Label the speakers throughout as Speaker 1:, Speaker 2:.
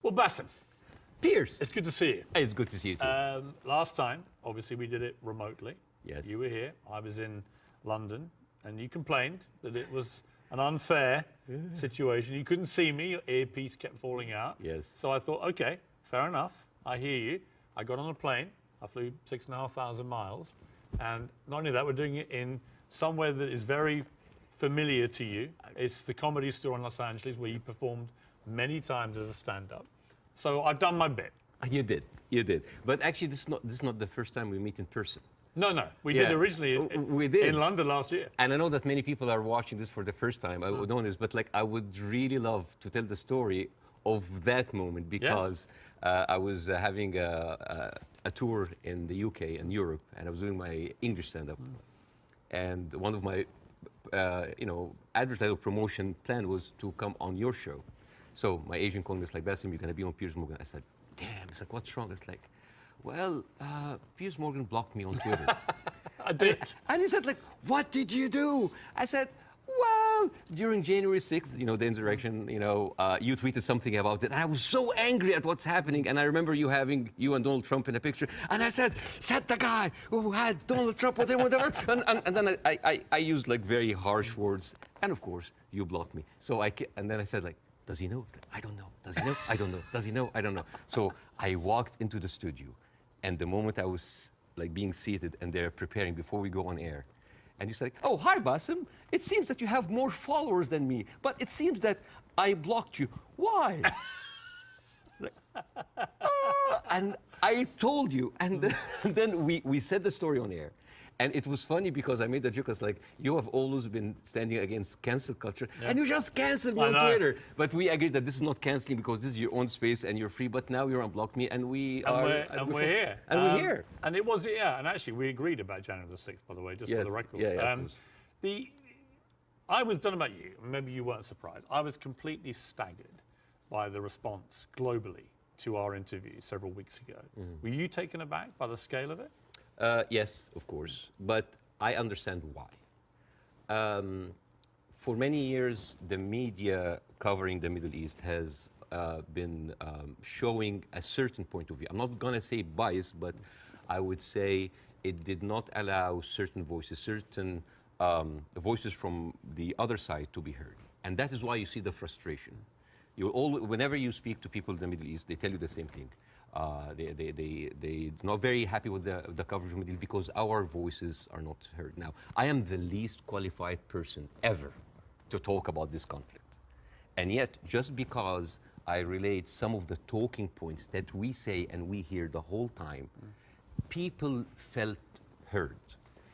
Speaker 1: Well, Bاسم,
Speaker 2: Beirs.
Speaker 1: it's good to see you.
Speaker 2: It's good to see you too.
Speaker 1: Last time, obviously, we did it remotely.
Speaker 2: Yes.
Speaker 1: You were here. I was in London, and you complained that it was an unfair situation. You couldn't see me. Your earpiece kept falling out.
Speaker 2: Yes.
Speaker 1: So I thought, okay, fair enough. I hear you. I got on a plane. I flew 6,500 miles. And not only that, we're doing it in somewhere that is very familiar to you. It's the Comedy Store in Los Angeles, where you performed many times as a stand-up. So I've done my bit.
Speaker 2: You did. But actually, this is not the first time we meet in person.
Speaker 1: No. We did originally
Speaker 2: we did.
Speaker 1: in London last year.
Speaker 2: And I know that many people are watching this for the first time. I would know this, but like I would really love to tell the story of that moment because I was having a tour in the UK and Europe, and I was doing my English stand-up. And one of my, advertising promotion plan was to come on your show. So my agent called me, it's like, Bاسم, you're going to be on Piers Morgan. I said, damn. It's like, what's wrong? It's like, well, Piers Morgan blocked me on Twitter.
Speaker 1: I did.
Speaker 2: And he said, like, what did you do? I said, well, during January 6th, the insurrection, you tweeted something about it. And I was so angry at what's happening. And I remember you having you and Donald Trump in a picture. And I said the guy who had Donald Trump with him, whatever. And then I used like very harsh words. And of course, you blocked me. And then I said, like, does he know? I don't know. Does he know? I don't know. Does he know? I don't know. So I walked into the studio, and the moment I was like being seated and they're preparing before we go on air, and you said, oh, hi, Bاسم. It seems that you have more followers than me, but it seems that I blocked you. Why? And I told you, and then we said the story on air. And it was funny because I made the joke, I was like, you have always been standing against cancel culture, and you just canceled me on Twitter. But we agreed that this is not canceling because this is your own space and you're free, but now you're unblocked me, and we're here.
Speaker 1: And we're here. And it was, and actually we agreed about January the 6th, by the way, just for the record. I was, don't know about you, maybe you weren't surprised, I was completely staggered by the response globally to our interview several weeks ago. Were you taken aback by the scale of it?
Speaker 2: Yes, of course, but I understand why. For many years, the media covering the Middle East has been showing a certain point of view. I'm not going to say bias, but I would say it did not allow certain voices, voices from the other side to be heard. And that is why you see the frustration. Whenever you speak to people in the Middle East, they tell you the same thing. They're not very happy with the coverage of the Middle East because our voices are not heard. Now, I am the least qualified person ever to talk about this conflict. And yet, just because I relate some of the talking points that we say and we hear the whole time, people felt heard.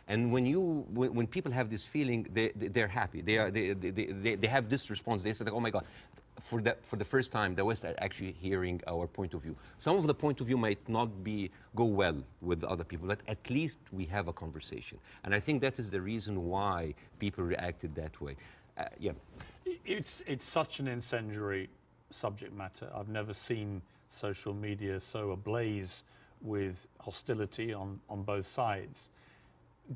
Speaker 2: And when people have this feeling, they're happy. They have this response. They say, like, oh my God. For the first time, the West are actually hearing our point of view. Some of the point of view might not go well with other people, but at least we have a conversation. And I think that is the reason why people reacted that way.
Speaker 1: It's such an incendiary subject matter. I've never seen social media so ablaze with hostility on both sides.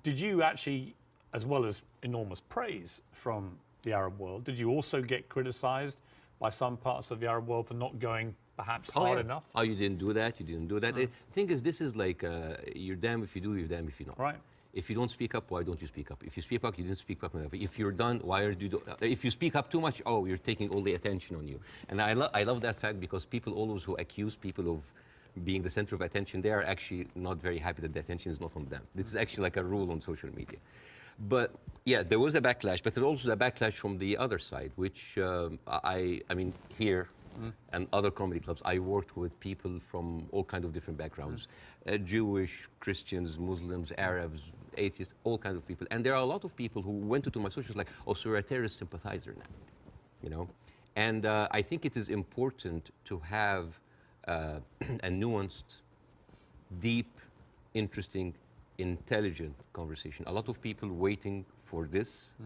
Speaker 1: Did you actually, as well as enormous praise from the Arab world, did you also get criticized by some parts of the Arab world for not going perhaps hard enough?
Speaker 2: Oh, you didn't do that, you didn't do that. The thing is, this is like, you're damned if you do, you're damned if you're not.
Speaker 1: Right.
Speaker 2: If you don't speak up, why don't you speak up? If you speak up, you didn't speak up enough. If you're done, why are you if you speak up too much, oh, you're taking all the attention on you. And I love that fact because people always who accuse people of being the center of attention, they are actually not very happy that the attention is not on them. This is actually like a rule on social media. But yeah, there was a backlash, but there was also a backlash from the other side, which I mean, here and other comedy clubs, I worked with people from all kinds of different backgrounds, Jewish, Christians, Muslims, Arabs, atheists, all kinds of people. And there are a lot of people who went into my socials like, oh, so you're a terrorist sympathizer now, And I think it is important to have a nuanced, deep, interesting, intelligent conversation. A lot of people waiting for this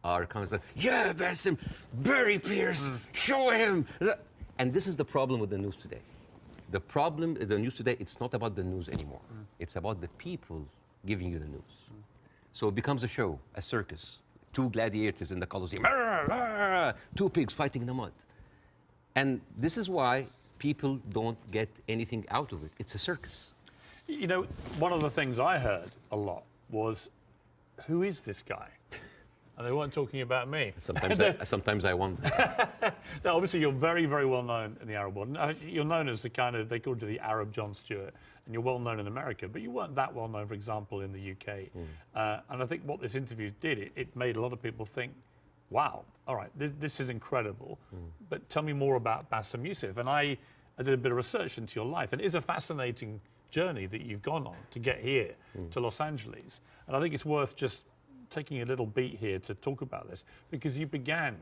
Speaker 2: are kind of like, yeah, Bاسم, bury Piers, show him. And this is the problem with the news today. The problem is the news today, it's not about the news anymore. It's about the people giving you the news. So it becomes a show, a circus. Two gladiators in the Colosseum, two pigs fighting in the mud. And this is why people don't get anything out of it. It's a circus.
Speaker 1: You know, one of the things I heard a lot was, who is this guy? And they weren't talking about me.
Speaker 2: Sometimes I wonder.
Speaker 1: Now, obviously, you're very, very well known in the Arab world. You're known as the kind of, they called you the Arab Jon Stewart, and you're well known in America, but you weren't that well known, for example, in the UK. And I think what this interview did, it made a lot of people think, wow, all right, this is incredible, but tell me more about Baassem Youssef. And I did a bit of research into your life, and it is a fascinating journey that you've gone on to get here to Los Angeles. And I think it's worth just taking a little beat here to talk about this, because you began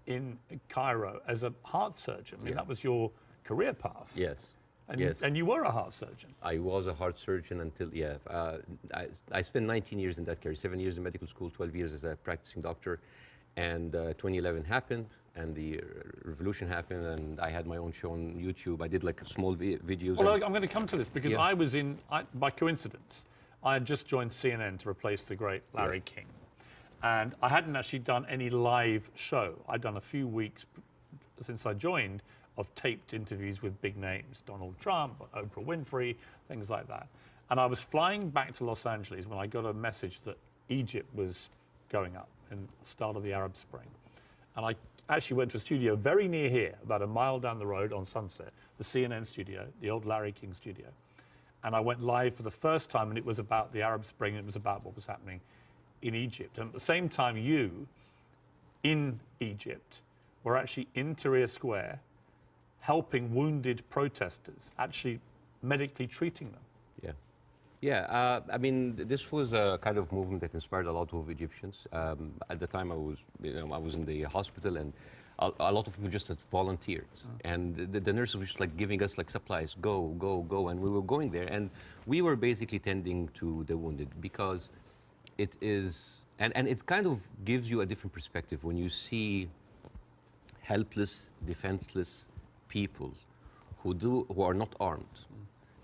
Speaker 1: in Cairo as a heart surgeon. I mean, that was your career path.
Speaker 2: Yes.
Speaker 1: And,
Speaker 2: yes.
Speaker 1: And you were a heart surgeon.
Speaker 2: I was a heart surgeon until, I spent 19 years in that career, 7 years in medical school, 12 years as a practicing doctor. And 2011 happened, and the revolution happened, and I had my own show on YouTube. I did like small videos.
Speaker 1: Well, I'm going to come to this, because I was by coincidence, I had just joined CNN to replace the great Larry King. And I hadn't actually done any live show. I'd done a few weeks since I joined of taped interviews with big names, Donald Trump, Oprah Winfrey, things like that. And I was flying back to Los Angeles when I got a message that Egypt was going up in the start of the Arab Spring. And I actually went to a studio very near here, about a mile down the road on Sunset, the CNN studio, the old Larry King studio. And I went live for the first time, and it was about the Arab Spring, and it was about what was happening in Egypt. And at the same time, you, in Egypt, were actually in Tahrir Square, helping wounded protesters, actually medically treating them.
Speaker 2: Yeah. Yeah, I mean, this was a kind of movement that inspired a lot of Egyptians. At the time, I was in the hospital, and a lot of people just had volunteered. And the nurses were just like giving us like supplies, go, go, go. And we were going there, and we were basically tending to the wounded, because it is, and it kind of gives you a different perspective when you see helpless, defenseless people who are not armed,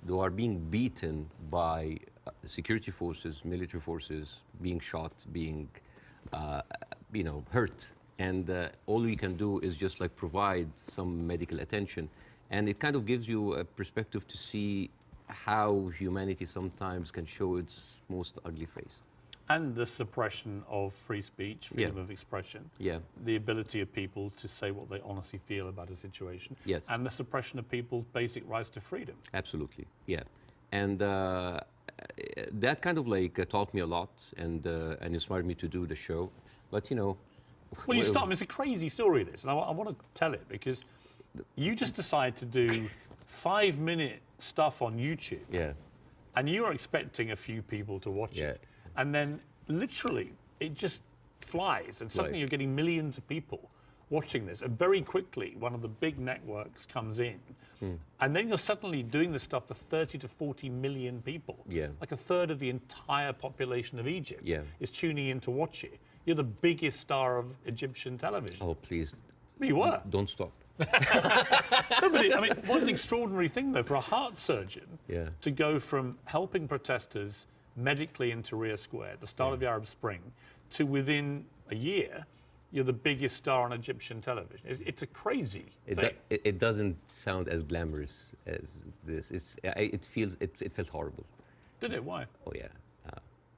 Speaker 2: who are being beaten by security forces, military forces, being shot, being, hurt. And all we can do is just like provide some medical attention. And it kind of gives you a perspective to see how humanity sometimes can show its most ugly face.
Speaker 1: And the suppression of free speech, freedom of expression.
Speaker 2: Yeah.
Speaker 1: The ability of people to say what they honestly feel about a situation.
Speaker 2: Yes.
Speaker 1: And the suppression of people's basic rights to freedom.
Speaker 2: Absolutely, yeah. And that kind of like taught me a lot, and inspired me to do the show. But
Speaker 1: Well, you start, it's a crazy story, this, and I want to tell it, because you just decide to do 5-minute stuff on YouTube.
Speaker 2: Yeah.
Speaker 1: And you're expecting a few people to watch it. And then literally it just flies, and suddenly you're getting millions of people watching this. And very quickly, one of the big networks comes in, and then you're suddenly doing this stuff for 30 to 40 million people.
Speaker 2: Yeah.
Speaker 1: Like a third of the entire population of Egypt is tuning in to watch it. You're the biggest star of Egyptian television.
Speaker 2: Oh, please.
Speaker 1: You were.
Speaker 2: Don't stop.
Speaker 1: I mean, what an extraordinary thing, though, for a heart surgeon to go from helping protesters medically in Tahrir Square, the start of the Arab Spring, to within a year, you're the biggest star on Egyptian television. It's a crazy thing.
Speaker 2: It doesn't sound as glamorous as this. It felt horrible.
Speaker 1: Did it? Why?
Speaker 2: Oh yeah,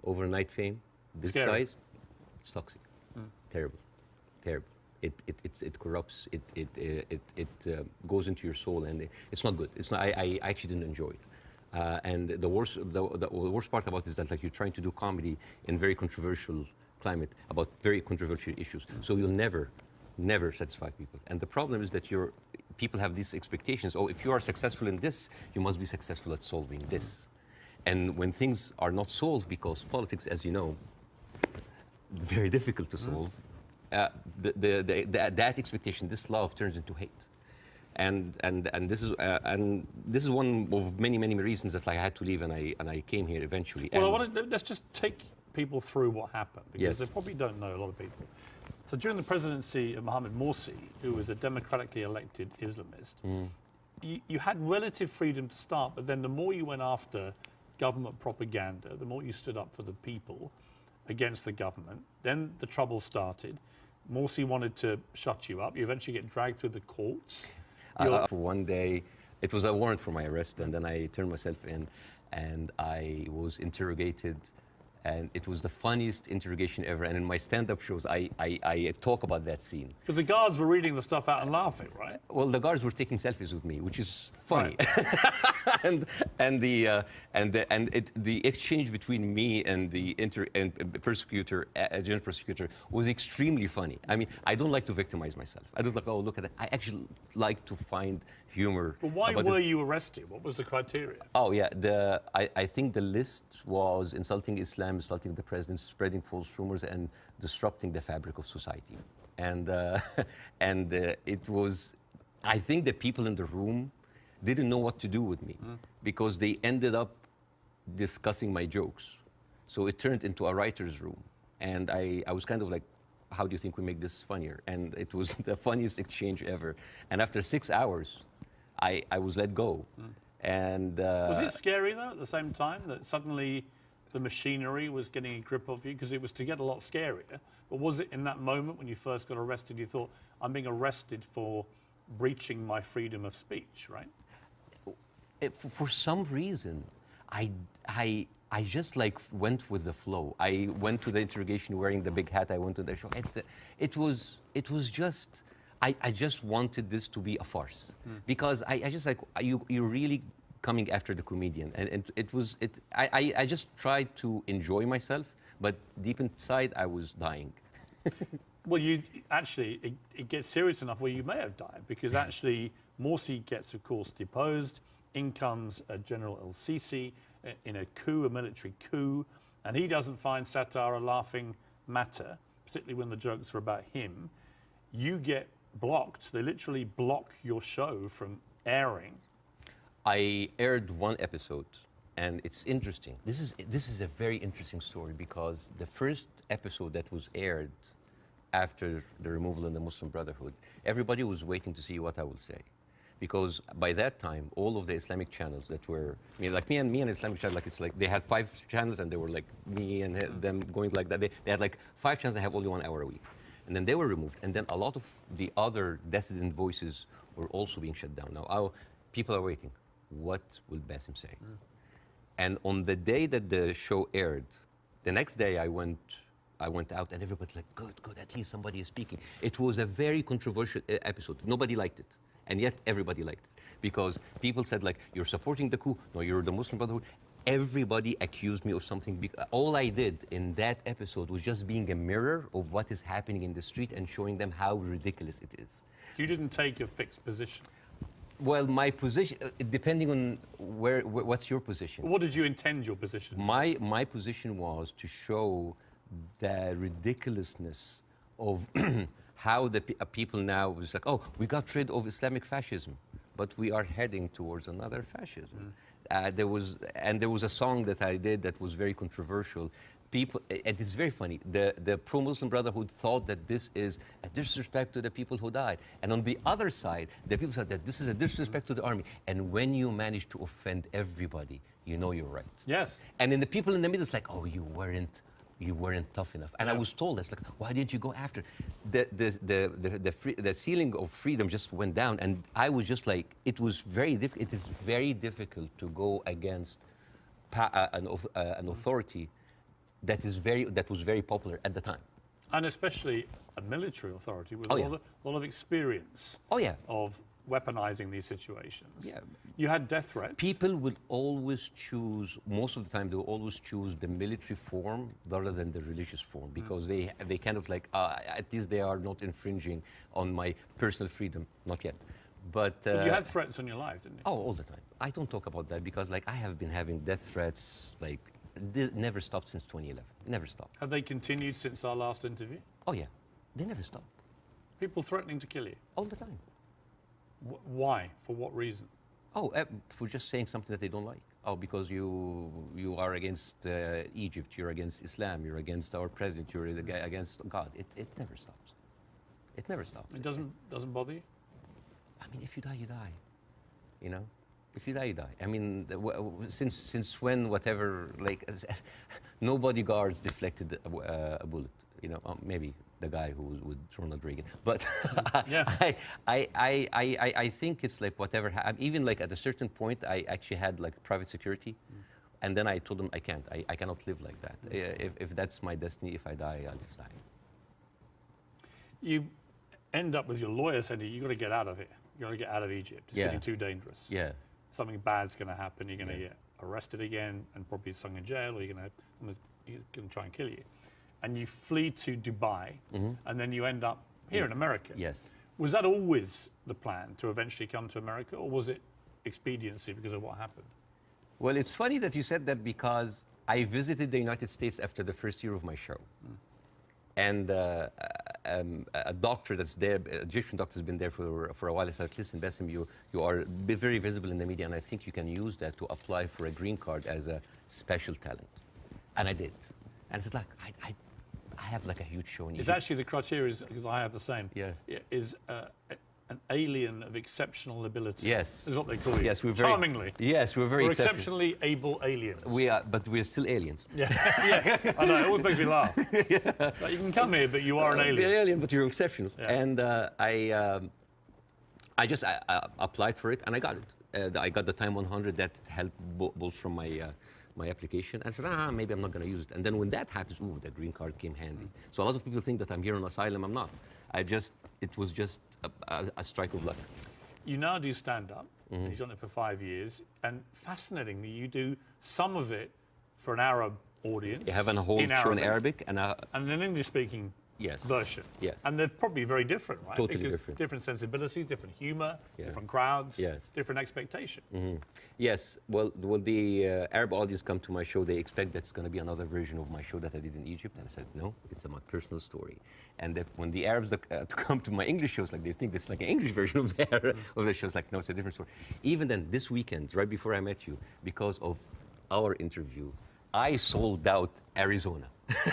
Speaker 2: overnight fame, this
Speaker 1: Scary.
Speaker 2: size, it's toxic, terrible, terrible. It corrupts. It goes into your soul, and it's not good. It's not. I actually didn't enjoy it. And the worst part about it is that like you're trying to do comedy in very controversial climate about very controversial issues. So you'll never satisfy people. And the problem is that people have these expectations. Oh, if you are successful in this, you must be successful at solving this. And when things are not solved, because politics, as you know, very difficult to solve, that expectation, this love turns into hate. And this is one of many reasons that like, I had to leave, and I came here eventually.
Speaker 1: Well, let's just take people through what happened, because they probably don't know, a lot of people. So during the presidency of Mohammed Morsi, who was a democratically elected Islamist, you had relative freedom to start, but then the more you went after government propaganda, the more you stood up for the people against the government, then the trouble started. Morsi wanted to shut you up. You eventually get dragged through the courts.
Speaker 2: For one day, it was a warrant for my arrest, and then I turned myself in, and I was interrogated, and it was the funniest interrogation ever. And in my stand-up shows, I talk about that scene.
Speaker 1: Because the guards were reading the stuff out and laughing, right?
Speaker 2: Well, the guards were taking selfies with me, which is funny.
Speaker 1: Right.
Speaker 2: the exchange between me and the prosecutor, general prosecutor, was extremely funny. I mean, I don't like to victimize myself. I don't like, oh, look at that. I actually like to find humor.
Speaker 1: But why were you arrested? What was the criteria?
Speaker 2: Oh, yeah. I think the list was insulting Islam, insulting the president, spreading false rumors, and disrupting the fabric of society. And it was, I think the people in the room didn't know what to do with me because they ended up discussing my jokes. So it turned into a writer's room. And I was kind of like, how do you think we make this funnier? And it was the funniest exchange ever. And after 6 hours, I was let go. And
Speaker 1: was it scary though at the same time that suddenly the machinery was getting a grip of you? Because it was to get a lot scarier. But was it in that moment when you first got arrested, you thought, I'm being arrested for breaching my freedom of speech, right?
Speaker 2: For some reason, I just like went with the flow. I went to the interrogation wearing the big hat. I went to the show. It was just, I just wanted this to be a farce because I just like, you're really coming after the comedian. And I just tried to enjoy myself, but deep inside I was dying.
Speaker 1: Well, it gets serious enough where you may have died because actually Morsi gets, of course, deposed. In comes General El-Sisi in a coup, a military coup, and he doesn't find satire a laughing matter, particularly when the jokes are about him. You get blocked. They literally block your show from airing.
Speaker 2: I aired one episode, and it's interesting. This is a very interesting story because the first episode that was aired after the removal in the Muslim Brotherhood, everybody was waiting to see what I would say. Because by that time, all of the Islamic channels that were, I mean, like me and Islamic channel, like it's like they had 5 channels and they were like me and them going like that. They had like 5 channels that have only 1 hour a week. And then they were removed. And then a lot of the other dissident voices were also being shut down. Now, people are waiting. What will Basim say? And on the day that the show aired, the next day I went out and everybody's like, good, at least somebody is speaking. It was a very controversial episode. Nobody liked it. And yet everybody liked it because people said like, you're supporting the coup. No, you're the Muslim Brotherhood. Everybody accused me of something. All I did in that episode was just being a mirror of what is happening in the street and showing them how ridiculous it is.
Speaker 1: You didn't take a fixed position.
Speaker 2: Well, my position, depending on what's your position?
Speaker 1: What did you intend your position?
Speaker 2: My position was to show the ridiculousness of how the people now was like, oh, we got rid of Islamic fascism, but we are heading towards another fascism. There was a song that I did that was very controversial. People, and it's very funny. The pro-Muslim Brotherhood thought that this is a disrespect to the people who died, and on the other side, the people said that this is a disrespect to the army. And when you manage to offend everybody, you know you're right.
Speaker 1: Yes.
Speaker 2: And then the people in the middle, it's like, oh, you weren't tough enough. And I was told, it's like, why didn't you go after? The ceiling of freedom just went down, and I was just like, it was very difficult. It is very difficult to go against an authority that was very popular at the time.
Speaker 1: And especially a military authority with a lot of experience of weaponizing these situations.
Speaker 2: Yeah.
Speaker 1: You had death threats.
Speaker 2: People would always choose, most of the time, they will always choose the military form rather than the religious form because they kind of like, at least they are not infringing on my personal freedom. Not yet. But
Speaker 1: you had threats on your life, didn't you?
Speaker 2: Oh, all the time. I don't talk about that because like I have been having death threats, like, never stopped since 2011. Never stopped.
Speaker 1: Have they continued since our last interview?
Speaker 2: Oh, yeah. They never stopped.
Speaker 1: People threatening to kill you?
Speaker 2: All the time.
Speaker 1: Why? For what reason?
Speaker 2: Oh, for just saying something that they don't like. Oh, because you are against Egypt, you're against Islam, you're against our president, you're against God. It never stops. It never stops.
Speaker 1: It doesn't bother you?
Speaker 2: I mean, if you die, you die. You know? If you die, you die. I mean, since when, whatever, like, no bodyguards deflected a bullet. you know, maybe the guy who was with Ronald Reagan. But
Speaker 1: Yeah.
Speaker 2: I think it's like whatever. Even like at a certain point, I actually had like private security. And then I told them I can't. I cannot live like that. If that's my destiny, if I die, I'll just die.
Speaker 1: You end up with your lawyer saying you've got to get out of here. You've got to get out of Egypt. It's
Speaker 2: Yeah.
Speaker 1: getting too dangerous.
Speaker 2: Yeah.
Speaker 1: Something bad's going to happen. You're going to
Speaker 2: Yeah.
Speaker 1: get arrested again and probably thrown in jail, or someone's going to try and kill you. And you flee to Dubai, and then you end up here in America.
Speaker 2: Yes.
Speaker 1: Was that always the plan, to eventually come to America, or was it expediency because of what happened?
Speaker 2: Well, it's funny that you said that because I visited the United States after the first year of my show. And a doctor that's there, an Egyptian doctor, has been there for a while. I said, listen, Bاسم, you are very visible in the media, and I think you can use that to apply for a green card as a special talent. And I did. And it's like, I have like a huge show in Egypt.
Speaker 1: It's actually the criteria, because I have the same.
Speaker 2: Yeah.
Speaker 1: Is an alien of exceptional ability.
Speaker 2: Yes.
Speaker 1: Is what they call you.
Speaker 2: Yes, we're very...
Speaker 1: Charmingly.
Speaker 2: Yes, we're very
Speaker 1: We're exceptionally able aliens.
Speaker 2: We are, but we're still aliens.
Speaker 1: Yeah, yeah. I know, it always makes me laugh. Like, you can come here, but you are an alien.
Speaker 2: You're an alien, but you're exceptional.
Speaker 1: Yeah.
Speaker 2: And I just applied for it, and I got it. I got the Time 100 that helped bolster my application. And I said, maybe I'm not going to use it. And then when that happens, ooh, the green card came handy. So a lot of people think that I'm here on asylum. I'm not. It was just a strike of luck.
Speaker 1: You now do stand-up. You've done it for 5 years. And fascinatingly, you do some of it for an Arab audience.
Speaker 2: You have a whole show in Arabic and
Speaker 1: an English-speaking version.
Speaker 2: Yes.
Speaker 1: And they're probably very different, right?
Speaker 2: Totally
Speaker 1: because
Speaker 2: different.
Speaker 1: Different sensibilities, different humor,
Speaker 2: Yeah.
Speaker 1: different crowds,
Speaker 2: Yes.
Speaker 1: different expectation.
Speaker 2: Yes, well, the Arab audience come to my show, they expect that's going to be another version of my show that I did in Egypt. And I said, no, it's my personal story. And that when the Arabs come to my English shows, like they think it's like an English version of the shows. Like, no, it's a different story. Even then, this weekend, right before I met you, because of our interview, I sold out Arizona.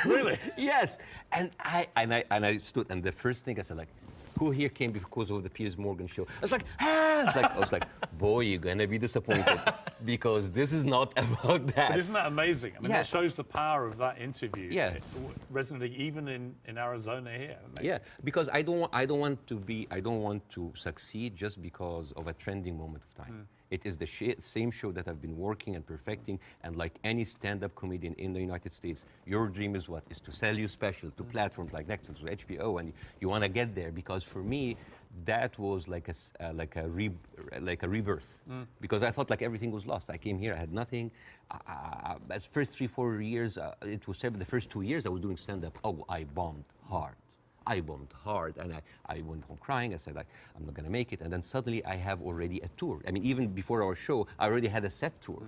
Speaker 1: Really?
Speaker 2: Yes. And I stood, and the first thing I said, like, who here came because of the Piers Morgan show? I was like, I was like, boy, you're gonna be disappointed because this is not about that.
Speaker 1: But isn't that amazing? I mean,
Speaker 2: Yeah.
Speaker 1: that shows the power of that interview.
Speaker 2: Yeah.
Speaker 1: Resonating even in Arizona here. Amazing.
Speaker 2: Yeah, because I don't want to succeed just because of a trending moment of time. It is the same show that I've been working and perfecting, and like any stand-up comedian in the United States, your dream is what? Is to sell your special to platforms like Netflix, to HBO, and you want to get there. Because for me, that was like a rebirth. Because I thought like everything was lost. I came here, I had nothing. As first 3-4 years, it was terrible. The first 2 years I was doing stand-up. Oh, I bombed hard. And I went home crying. I said, I'm not going to make it. And then suddenly I have already a tour. I mean, even before our show, I already had a set tour.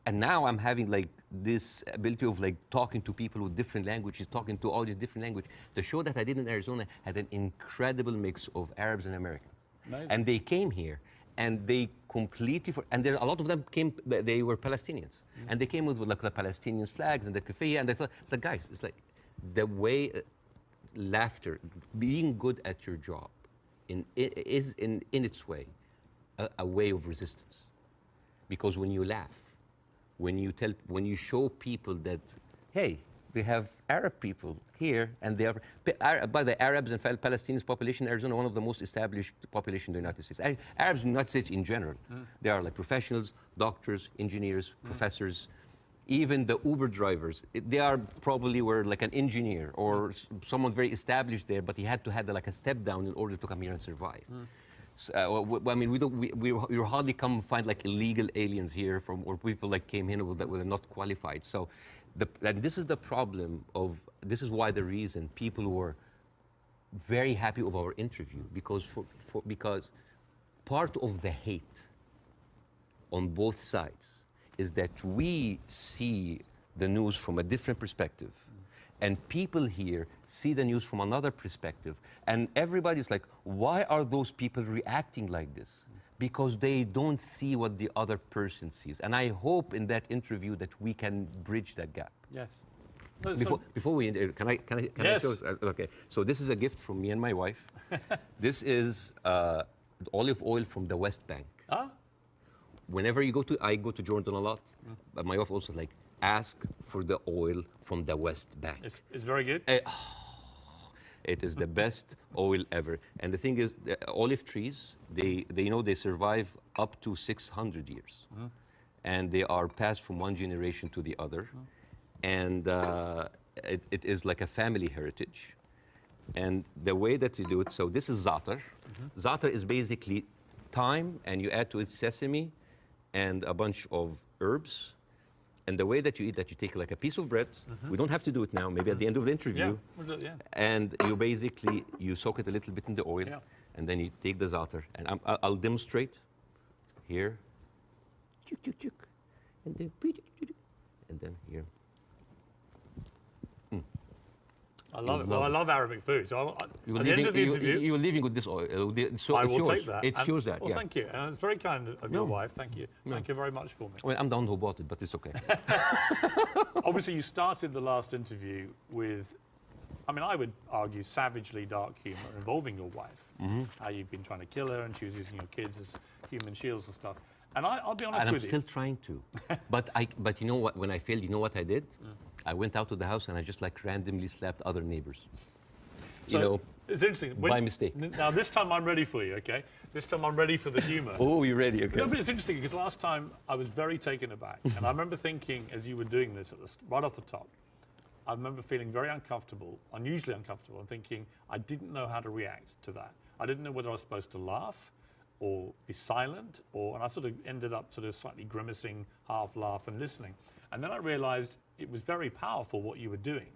Speaker 2: And now I'm having like this ability of like talking to people with different languages, talking to all these different languages. The show that I did in Arizona had an incredible mix of Arabs and Americans.
Speaker 1: Amazing.
Speaker 2: And they came here and they completely, and there a lot of them came, they were Palestinians. And they came with like the Palestinian flags and the keffiyeh. And I thought, it's like, guys, it's like the way, laughter, being good at your job is in its way a way of resistance. Because when you laugh, when you show people that, hey, they have Arab people here, and they are, by the Arabs and Palestinians population in Arizona, one of the most established population in the United States. Arabs in the United States in general, they are like professionals, doctors, engineers, professors. Even the Uber drivers, they are probably were like an engineer or someone very established there, but he had to have like a step down in order to come here and survive. So, I mean, we hardly come find like illegal aliens here or people like came here that were not qualified. So, and this is the problem this is why the reason people were very happy of our interview, because because part of the hate on both sides is that we see the news from a different perspective, and people here see the news from another perspective, and everybody's like, why are those people reacting like this? Because they don't see what the other person sees. And I hope in that interview that we can bridge that gap.
Speaker 1: Yes.
Speaker 2: Before we end, can I
Speaker 1: Yes.
Speaker 2: show? Okay, so this is a gift from me and my wife. This is olive oil from the West Bank.
Speaker 1: Ah,
Speaker 2: Whenever I go to Jordan a lot, but my wife also like, ask for the oil from the West Bank.
Speaker 1: It's very good.
Speaker 2: It is the best oil ever. And the thing is, the olive trees, they survive up to 600 years. And they are passed from one generation to the other. And it is like a family heritage. And the way that you do it, so this is za'atar. Za'atar is basically thyme, and you add to it sesame and a bunch of herbs. And the way that you eat that, you take like a piece of bread. We don't have to do it now, maybe at the end of the interview.
Speaker 1: Yeah, we'll do it, yeah.
Speaker 2: And you soak it a little bit in the oil, and then you take the za'atar. And I'll demonstrate here. And then here.
Speaker 1: I love it. Well, I love Arabic food. So at the end of the interview,
Speaker 2: you're leaving with this oil. So
Speaker 1: I will take that.
Speaker 2: It shows that.
Speaker 1: Well, thank you. And it's very kind of your wife. Thank you. Thank you very much for me.
Speaker 2: Well, I'm the one who bought it, but it's okay.
Speaker 1: Obviously, you started the last interview with, I mean, I would argue savagely dark humour involving your wife. How you've been trying to kill her, and she was using your kids as human shields and stuff. And I'll be honest with you.
Speaker 2: And I'm still trying to. But you know what? When I failed, you know what I did? I went out to the house and I just like randomly slapped other neighbors.
Speaker 1: So, it's interesting.
Speaker 2: By mistake.
Speaker 1: Now this time I'm ready for you, okay? This time I'm ready for the humour.
Speaker 2: Oh, you're ready, okay.
Speaker 1: No, but it's interesting because last time I was very taken aback. And I remember thinking as you were doing this right off the top, I remember feeling very uncomfortable, unusually uncomfortable, and thinking I didn't know how to react to that. I didn't know whether I was supposed to laugh or be silent, and I sort of ended up sort of slightly grimacing, half laugh and listening. And then I realized it was very powerful what you were doing.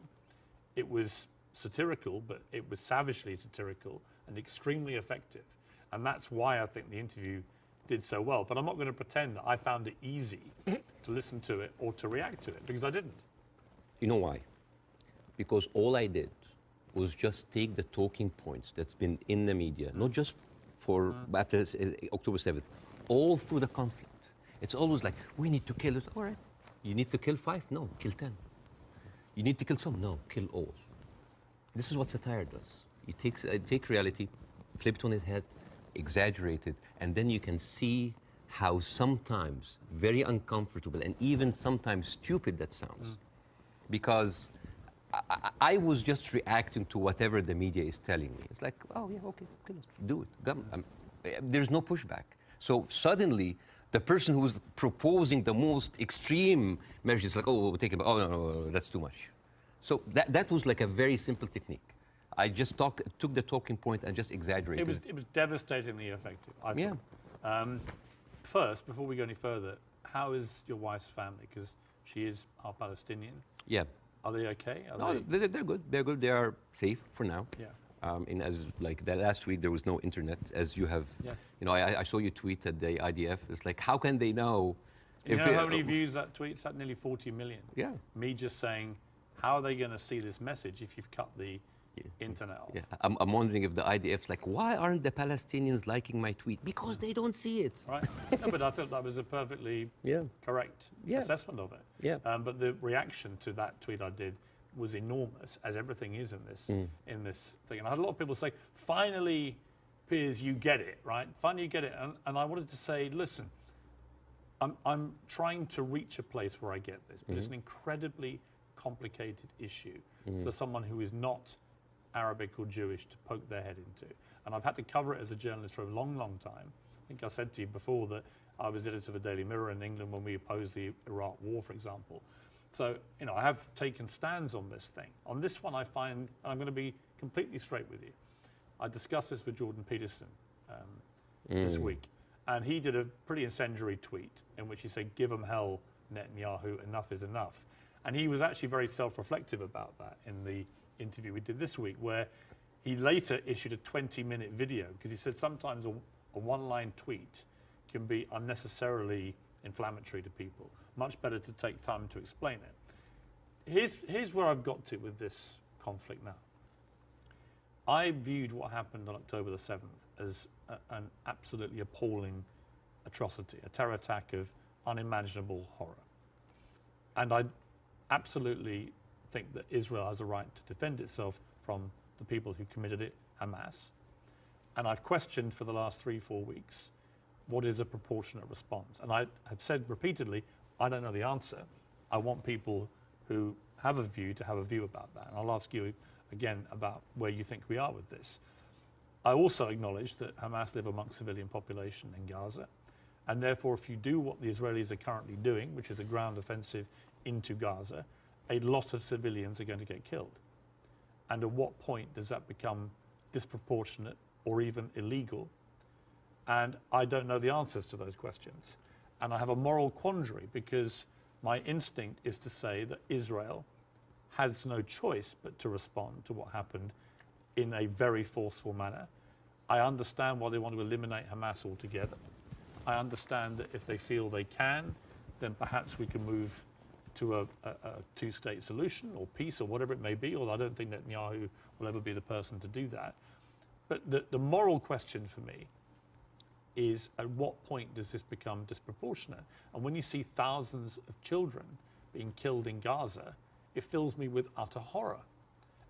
Speaker 1: It was satirical, but it was savagely satirical and extremely effective. And that's why I think the interview did so well. But I'm not going to pretend that I found it easy to listen to it or to react to it, because I didn't.
Speaker 2: You know why? Because all I did was just take the talking points that's been in the media, not just for after October 7th, all through the conflict. It's always like, we need to kill it. All right. You need to kill 5? No, kill 10. You need to kill some? No, kill all. This is what satire does. It take reality, flip it on its head, exaggerate it, and then you can see how sometimes very uncomfortable and even sometimes stupid that sounds. Because I was just reacting to whatever the media is telling me. It's like, oh yeah, okay, let's do it. There's no pushback. So suddenly, the person who's proposing the most extreme measures is like, oh, we'll take it back. Oh, no, that's too much. So that was like a very simple technique. I just took the talking point and just exaggerated it.
Speaker 1: It was devastatingly effective, I think. Yeah. First, before we go any further, how is your wife's family? Because she is half Palestinian.
Speaker 2: Yeah.
Speaker 1: Are they okay?
Speaker 2: They're good. They're good. They are safe for now.
Speaker 1: Yeah.
Speaker 2: As like the last week, there was no internet, as you have.
Speaker 1: Yes.
Speaker 2: You know, I saw you tweet at the IDF. It's like, how can they know?
Speaker 1: You know how many views that tweet's had? Nearly 40 million.
Speaker 2: Yeah.
Speaker 1: Me just saying, how are they going to see this message if you've cut the internet off?
Speaker 2: Yeah. I'm wondering if the IDF's like, why aren't the Palestinians liking my tweet? Because they don't see it.
Speaker 1: Right. No, but I thought that was a perfectly correct assessment of it.
Speaker 2: Yeah.
Speaker 1: But the reaction to that tweet I did was enormous, as everything is in this thing. And I had a lot of people say, finally, Piers, you get it, right? Finally, you get it. And I wanted to say, listen, I'm trying to reach a place where I get this, but it's an incredibly complicated issue for someone who is not Arabic or Jewish to poke their head into. And I've had to cover it as a journalist for a long, long time. I think I said to you before that I was editor of a Daily Mirror in England when we opposed the Iraq War, for example. So, you know, I have taken stands on this thing. On this one, I find, and I'm going to be completely straight with you, I discussed this with Jordan Peterson this week, and he did a pretty incendiary tweet in which he said, give them hell, Netanyahu, enough is enough. And he was actually very self-reflective about that in the interview we did this week, where he later issued a 20-minute video, because he said sometimes a one-line tweet can be unnecessarily inflammatory to people. Much better to take time to explain it. Here's where I've got to with this conflict now. I viewed what happened on October the 7th as an absolutely appalling atrocity, a terror attack of unimaginable horror. And I absolutely think that Israel has a right to defend itself from the people who committed it, Hamas. And I've questioned for the last 3-4 weeks, what is a proportionate response? And I have said repeatedly, I don't know the answer. I want people who have a view to have a view about that. And I'll ask you again about where you think we are with this. I also acknowledge that Hamas live amongst civilian population in Gaza. And therefore, if you do what the Israelis are currently doing, which is a ground offensive into Gaza, a lot of civilians are going to get killed. And at what point does that become disproportionate or even illegal? And I don't know the answers to those questions. And I have a moral quandary because my instinct is to say that Israel has no choice but to respond to what happened in a very forceful manner. I understand why they want to eliminate Hamas altogether. I understand that if they feel they can, then perhaps we can move to a two-state solution or peace or whatever it may be, although I don't think Netanyahu will ever be the person to do that. But the moral question for me is, at what point does this become disproportionate? And when you see thousands of children being killed in Gaza, it fills me with utter horror.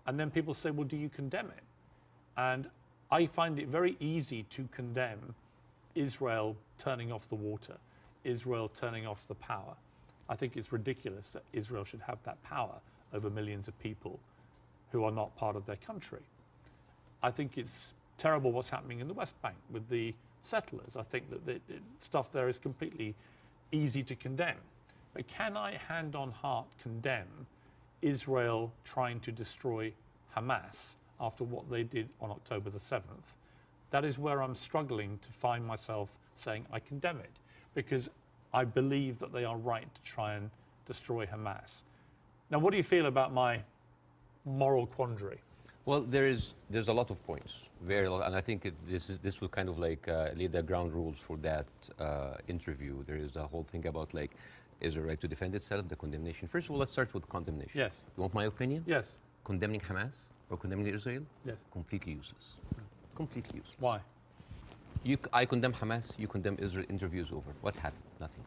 Speaker 1: And then people say, well, do you condemn it? And I find it very easy to condemn Israel turning off the water, Israel turning off the power. I think it's ridiculous that Israel should have that power over millions of people who are not part of their country. I think it's terrible what's happening in the West Bank with the settlers. I think that the stuff there is completely easy to condemn. But can I, hand on heart, condemn Israel trying to destroy Hamas after what they did on October the 7th? That is where I'm struggling to find myself saying I condemn it, because I believe that they are right to try and destroy Hamas. Now, what do you feel about my moral quandary?
Speaker 2: Well, there's a lot of points, very lot, and I think this will kind of like lay the ground rules for that interview. There is a whole thing about like, is it right to defend itself, the condemnation. First of all, let's start with condemnation.
Speaker 1: Yes.
Speaker 2: You want my opinion?
Speaker 1: Yes.
Speaker 2: Condemning Hamas or condemning Israel?
Speaker 1: Yes.
Speaker 2: Completely useless. Completely useless.
Speaker 1: Why?
Speaker 2: I condemn Hamas, you condemn Israel, interview's over. What happened? Nothing.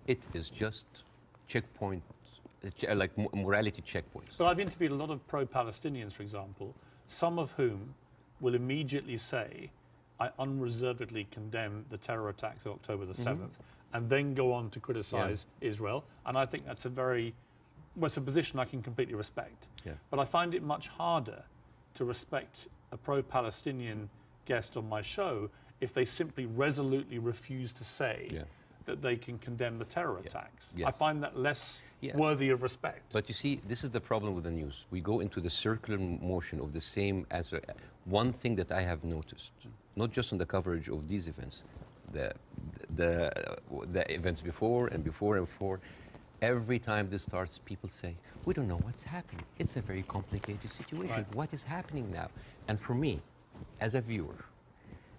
Speaker 2: It is just checkpoint, like morality checkpoints.
Speaker 1: But I've interviewed a lot of pro-Palestinians, for example, some of whom will immediately say, I unreservedly condemn the terror attacks of October the 7th, and then go on to criticize Israel. And I think that's it's a position I can completely respect.
Speaker 2: Yeah.
Speaker 1: But I find it much harder to respect a pro-Palestinian guest on my show if they simply resolutely refuse to say that they can condemn the terror attacks.
Speaker 2: Yes.
Speaker 1: I find that less worthy of respect.
Speaker 2: But you see, this is the problem with the news. We go into the circular motion of the same answer. One thing that I have noticed, not just on the coverage of these events, the events before and before and before, every time this starts, people say, we don't know what's happening. It's a very complicated situation. Right. What is happening now? And for me, as a viewer,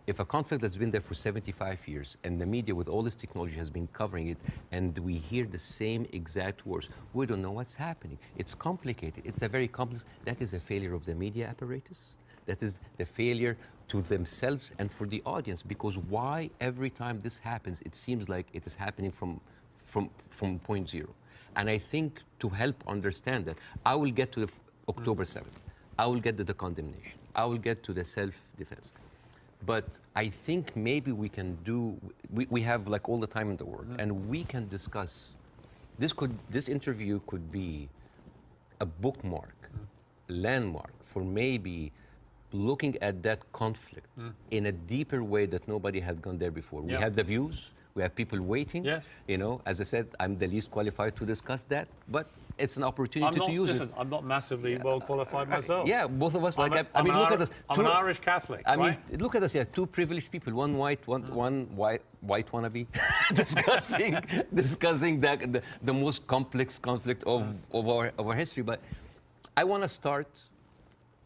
Speaker 2: if a conflict that's been there for 75 years and the media with all this technology has been covering it and we hear the same exact words, we don't know what's happening. It's complicated. It's a very complex. That is a failure of the media apparatus. That is the failure to themselves and for the audience, because why every time this happens, it seems like it is happening from point zero. And I think to help understand that, I will get to the October 7th. I will get to the condemnation. I will get to the self-defense. But I think maybe we can we have like all the time in the world, and we can discuss, this interview could be a bookmark, landmark for maybe looking at that conflict in a deeper way that nobody had gone there before. We had the views, we have people waiting. Yes. You know, as I said, I'm the least qualified to discuss that, but it's an opportunity to use it.
Speaker 1: I'm not massively well qualified myself.
Speaker 2: Yeah, both of us. I mean, look at us.
Speaker 1: I'm an Irish Catholic.
Speaker 2: I mean, look at us. Yeah, two privileged people. One white, one white wannabe, discussing the most complex conflict of our history. But I want to start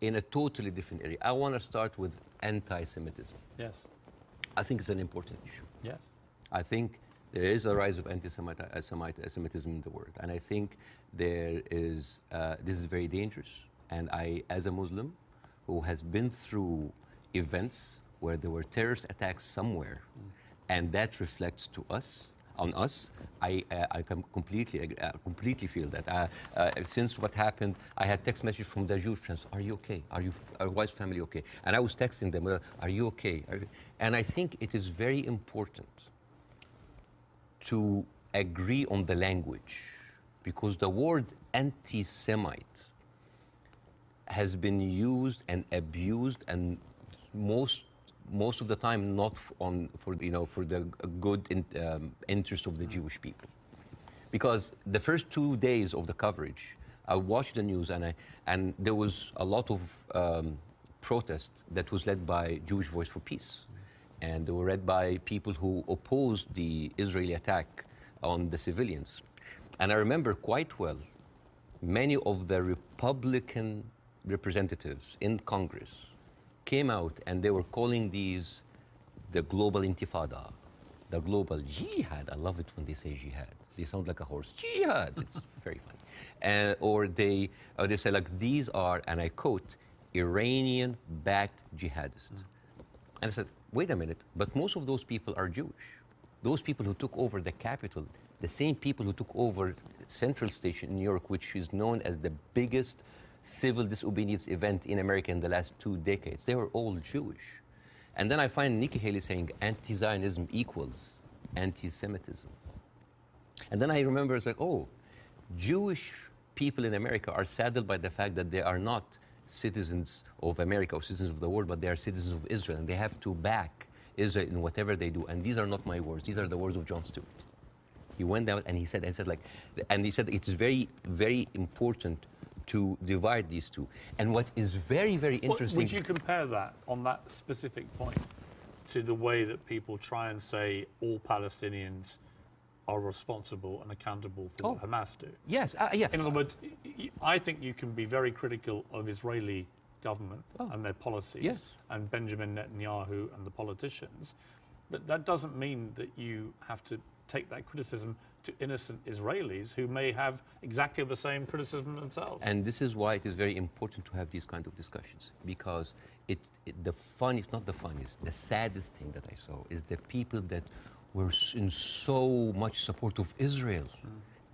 Speaker 2: in a totally different area. I want to start with anti-Semitism.
Speaker 1: Yes.
Speaker 2: I think it's an important issue.
Speaker 1: Yes.
Speaker 2: I think there is a rise of anti-Semitism in the world, and I think there is. This is very dangerous. And I, as a Muslim, who has been through events where there were terrorist attacks somewhere, and that reflects on us, I can completely feel that. Since what happened, I had text messages from the Jewish friends. Are you okay? Are your wife's family okay? And I was texting them. Are you okay? And I think it is very important to agree on the language because the word anti-Semite has been used and abused, and most of the time not for the good interest of the Jewish people. Because the first 2 days of the coverage, I watched the news, and there was a lot of protest that was led by Jewish Voice for Peace, and they were led by people who opposed the Israeli attack on the civilians. And I remember quite well, many of the Republican representatives in Congress came out and they were calling these the global intifada, the global jihad. I love it when they say jihad. They sound like a horse. Jihad. It's very funny. Or they say like, these are, and I quote, Iranian-backed jihadists. And I said, wait a minute, but most of those people are Jewish. Those people who took over the capital, the same people who took over Central Station in New York, which is known as the biggest civil disobedience event in America in the last 2 decades, they were all Jewish. And then I find Nikki Haley saying anti-Zionism equals anti-Semitism. And then I remember it's like, oh, Jewish people in America are saddened by the fact that they are not citizens of America or citizens of the world, but they are citizens of Israel, and they have to back Israel in whatever they do. And these are not my words; these are the words of Jon Stewart. He went down and he said it is very, very important to divide these two. And what is very, very interesting.
Speaker 1: Would you compare that on that specific point to the way that people try and say all Palestinians are responsible and accountable for what Hamas do?
Speaker 2: Yes, yeah.
Speaker 1: In other words, I think you can be very critical of Israeli government and their policies and Benjamin Netanyahu and the politicians, but that doesn't mean that you have to take that criticism to innocent Israelis who may have exactly the same criticism themselves.
Speaker 2: And this is why it is very important to have these kind of discussions, because the saddest thing that I saw is the people that were in so much support of Israel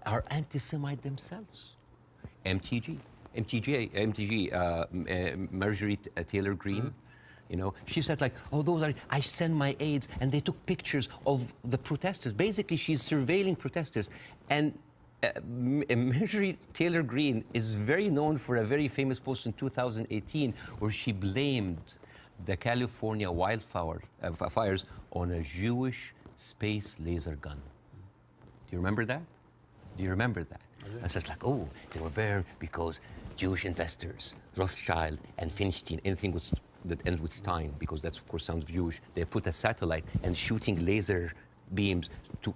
Speaker 2: are anti-Semite themselves. MTG, Marjorie Taylor Greene, you know, she said like, oh, I send my aides, and they took pictures of the protesters. Basically, she's surveilling protesters. And Marjorie Taylor Greene is very known for a very famous post in 2018 where she blamed the California fires on a Jewish space laser gun. Do you remember that? Do you remember that? I was just like, oh, they were burned because Jewish investors, Rothschild and Finstein, anything that ends with Stein, because that of course sounds Jewish, they put a satellite and shooting laser beams to...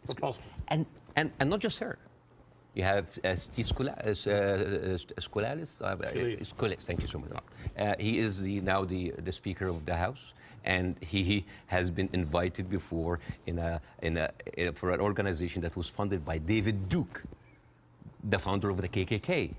Speaker 1: It's possible.
Speaker 2: And not just her. You have Steve Skoulas, thank you so much. He is now the Speaker of the House, and he has been invited before for an organization that was funded by David Duke, the founder of the KKK.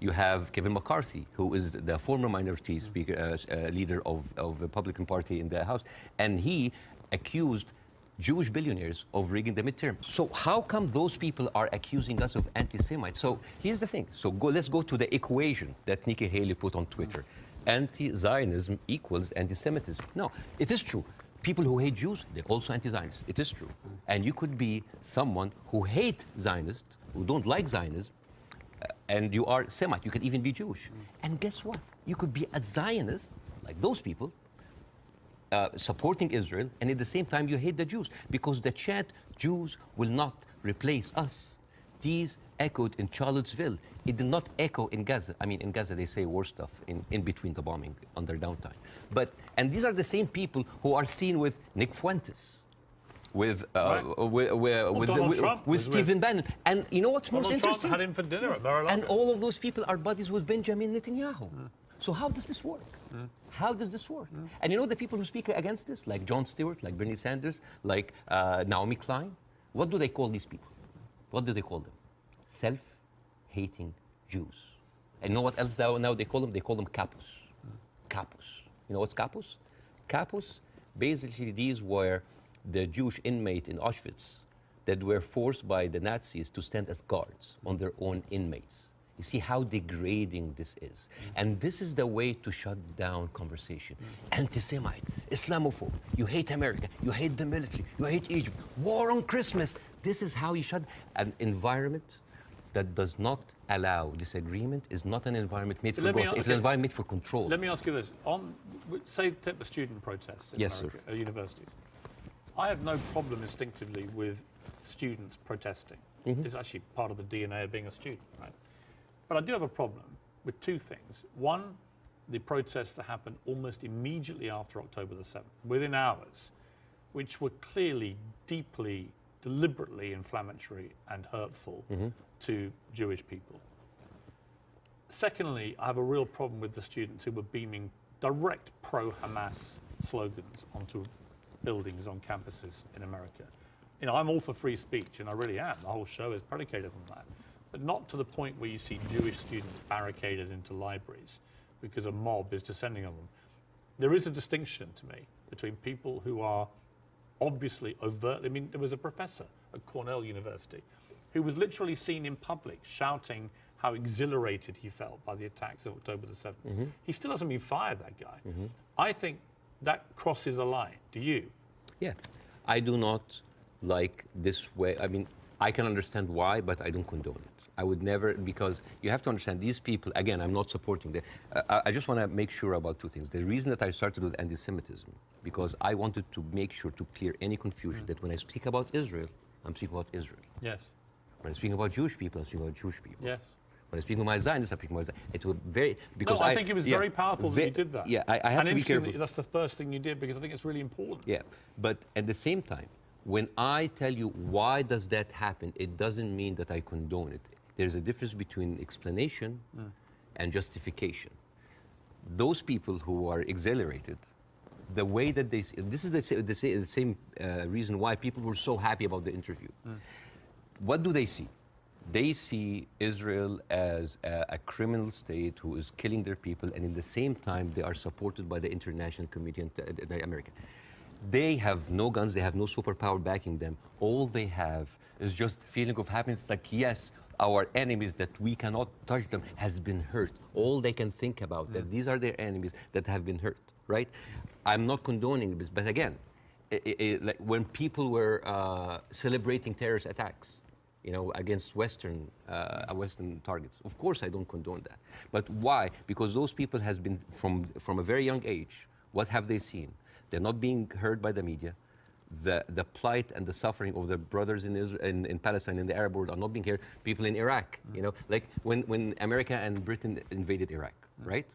Speaker 2: You have Kevin McCarthy, who is the former minority speaker, leader of the Republican Party in the House, and he accused Jewish billionaires of rigging the midterm. So how come those people are accusing us of anti-Semites? So here's the thing. So let's go to the equation that Nikki Haley put on Twitter. Anti-Zionism equals anti-Semitism. No, it is true. People who hate Jews, they're also anti-Zionists. It is true. And you could be someone who hates Zionists, who don't like Zionism, and you are Semite. You could even be Jewish. And guess what? You could be a Zionist, like those people, supporting Israel, and at the same time you hate the Jews, because the chant, Jews will not replace us, these echoed in Charlottesville. It did not echo in Gaza. I mean, in Gaza they say worse stuff in between the bombing, on their downtime. And these are the same people who are seen with Nick Fuentes, with Stephen Bannon. And you know what's most interesting?
Speaker 1: Trump had him for dinner at Mar-a-Lago.
Speaker 2: And all of those people are buddies with Benjamin Netanyahu. So how does this work? How does this work? And you know the people who speak against this, like Jon Stewart, like Bernie Sanders, like Naomi Klein, what do they call these people? What do they call them? Self-hating Jews. And you know what else now they call them? They call them capus. Capus. You know what's capus? Capus, basically these were the Jewish inmate in Auschwitz that were forced by the Nazis to stand as guards on their own inmates. You see how degrading this is. And this is the way to shut down conversation. Anti-Semite, Islamophobe, you hate America, you hate the military, you hate Egypt, war on Christmas. This is how you shut an environment that does not allow disagreement is not an environment made for
Speaker 1: Let me
Speaker 2: growth.
Speaker 1: a-
Speaker 2: It's an
Speaker 1: okay.
Speaker 2: environment made for control.
Speaker 1: Let me ask you this. Say, take the student protests in
Speaker 2: Yes, sir.
Speaker 1: America, universities. I have no problem instinctively with students protesting. It's actually part of the DNA of being a student, right? But I do have a problem with two things. One, the protests that happened almost immediately after October the 7th, within hours, which were clearly, deeply, deliberately inflammatory and hurtful to Jewish people. Secondly, I have a real problem with the students who were beaming direct pro-Hamas slogans onto buildings on campuses in America. You know, I'm all for free speech, and I really am. The whole show is predicated on that. But not to the point where you see Jewish students barricaded into libraries because a mob is descending on them. There is a distinction to me between people who are obviously overtly, I mean, there was a professor at Cornell University who was literally seen in public shouting how exhilarated he felt by the attacks of October the 7th. He still hasn't been fired, that guy. I think that crosses a line. Do you?
Speaker 2: Yeah, I do not like this way. I mean, I can understand why, but I don't condone it. I would never, because you have to understand these people, again, I'm not supporting them. I just want to make sure about two things. The reason that I started with anti-Semitism, because I wanted to make sure to clear any confusion that when I speak about Israel, I'm speaking about Israel.
Speaker 1: Yes.
Speaker 2: When I speak about Jewish people, I'm speaking about Jewish people.
Speaker 1: Yes.
Speaker 2: When I speak about my Zionists, I'm speaking about Zionists. It was very, because
Speaker 1: No, I think it was very powerful that you did that.
Speaker 2: Yeah, I have
Speaker 1: and
Speaker 2: to be careful.
Speaker 1: That's the first thing you did, because I think it's really important.
Speaker 2: Yeah, but at the same time, when I tell you why does that happen, it doesn't mean that I condone it. There's a difference between explanation and justification. Those people who are exhilarated, the way that they see, this is the same reason why people were so happy about the interview. What do they see? They see Israel as a criminal state who is killing their people, and in the same time, they are supported by the international community and America. They have no guns, they have no superpower backing them. All they have is just feeling of happiness, like, yes, our enemies that we cannot touch them has been hurt. All they can think about, that these are their enemies that have been hurt, right? I'm not condoning this, but again, like when people were celebrating terrorist attacks, you know, against Western targets. Of course, I don't condone that. But why? Because those people has been, from a very young age, what have they seen? They're not being heard by the media. The plight and the suffering of the brothers in Israel, in Palestine, in the Arab world are not being heard. People in Iraq, you know, like when America and Britain invaded Iraq, right?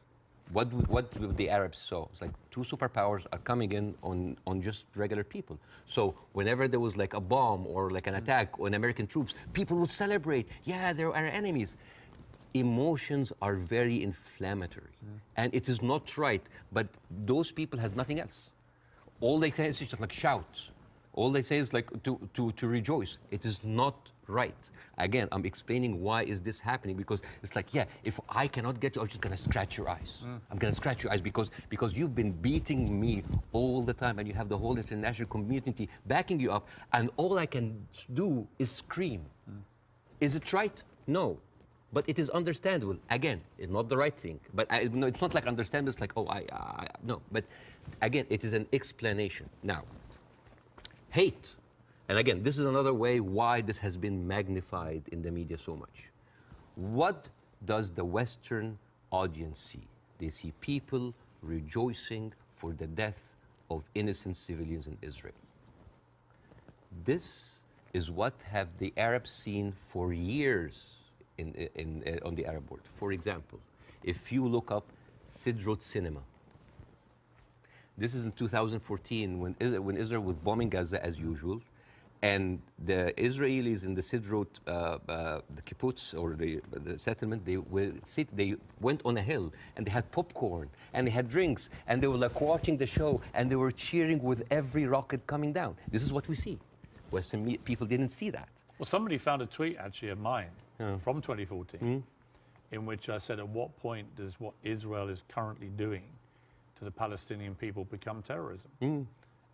Speaker 2: What the Arabs saw? It's like two superpowers are coming in on just regular people. So whenever there was like a bomb or like an attack on American troops, people would celebrate. Yeah, they're our enemies. Emotions are very inflammatory, and it is not right. But those people have nothing else. All they say is just like shout. All they say is like to rejoice. It is not right. Again, I'm explaining why is this happening, because it's like, yeah, if I cannot get you, I'm just gonna scratch your eyes. I'm gonna scratch your eyes because you've been beating me all the time, and you have the whole international community backing you up, and all I can do is scream. Is it right? No. But it is understandable. Again, it's not the right thing. But no, it's not like understandable. It's like, oh, no. But again, it is an explanation. Now, hate. And again, this is another way why this has been magnified in the media so much. What does the Western audience see? They see people rejoicing for the death of innocent civilians in Israel. This is what have the Arabs seen for years on the Arab world. For example, if you look up Sderot cinema, this is in 2014 when Israel was bombing Gaza as usual, and the Israelis in the Sderot, the kibbutz or the settlement, they went on a hill and they had popcorn and they had drinks and they were like watching the show and they were cheering with every rocket coming down. This is what we see. Western people didn't see that.
Speaker 1: Well, somebody found a tweet actually of mine from 2014 in which I said, at what point does what Israel is currently doing to the Palestinian people become terrorism?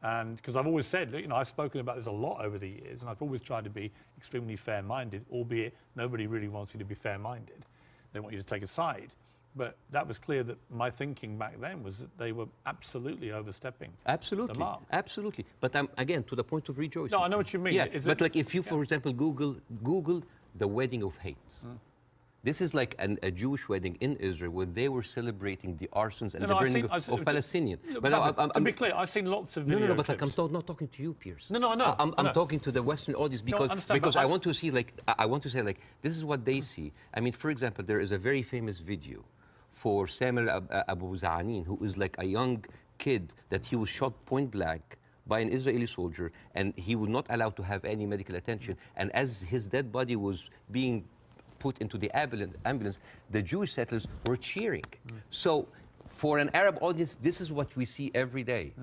Speaker 1: And because I've always said, you know, I've spoken about this a lot over the years, and I've always tried to be extremely fair-minded, albeit nobody really wants you to be fair-minded. They want you to take a side. But that was clear that my thinking back then was that they were absolutely overstepping the mark.
Speaker 2: Absolutely. But again, to the point of rejoicing.
Speaker 1: No, I know what you mean.
Speaker 2: Yeah, but like if you, for example, Google the wedding of hate. This is like a Jewish wedding in Israel where they were celebrating the arsons and the burning of Palestinians.
Speaker 1: To be clear, I've seen lots of video
Speaker 2: but I'm not talking to you, Piers.
Speaker 1: No, I know.
Speaker 2: I'm talking to the Western audience because I want to see, like, I want to say, like, this is what they see. I mean, for example, there is a very famous video for Samuel Abu Za'anin, who is like a young kid that he was shot point blank by an Israeli soldier, and he was not allowed to have any medical attention. And as his dead body was being put into the ambulance, the Jewish settlers were cheering. So for an Arab audience, this is what we see every day.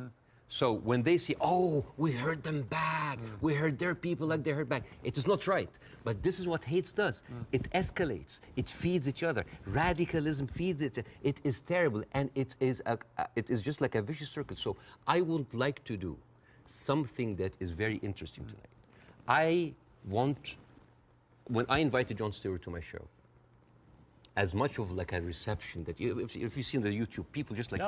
Speaker 2: So when they say, oh, we heard them back, we heard their people like they heard back, it is not right. But this is what hate does. It escalates, it feeds each other. Radicalism feeds it. It is terrible, and it is just like a vicious circle. So I would like to do something that is very interesting tonight. I want, when I invited Jon Stewart to my show, as much of like a reception that if you see on the YouTube, people just like,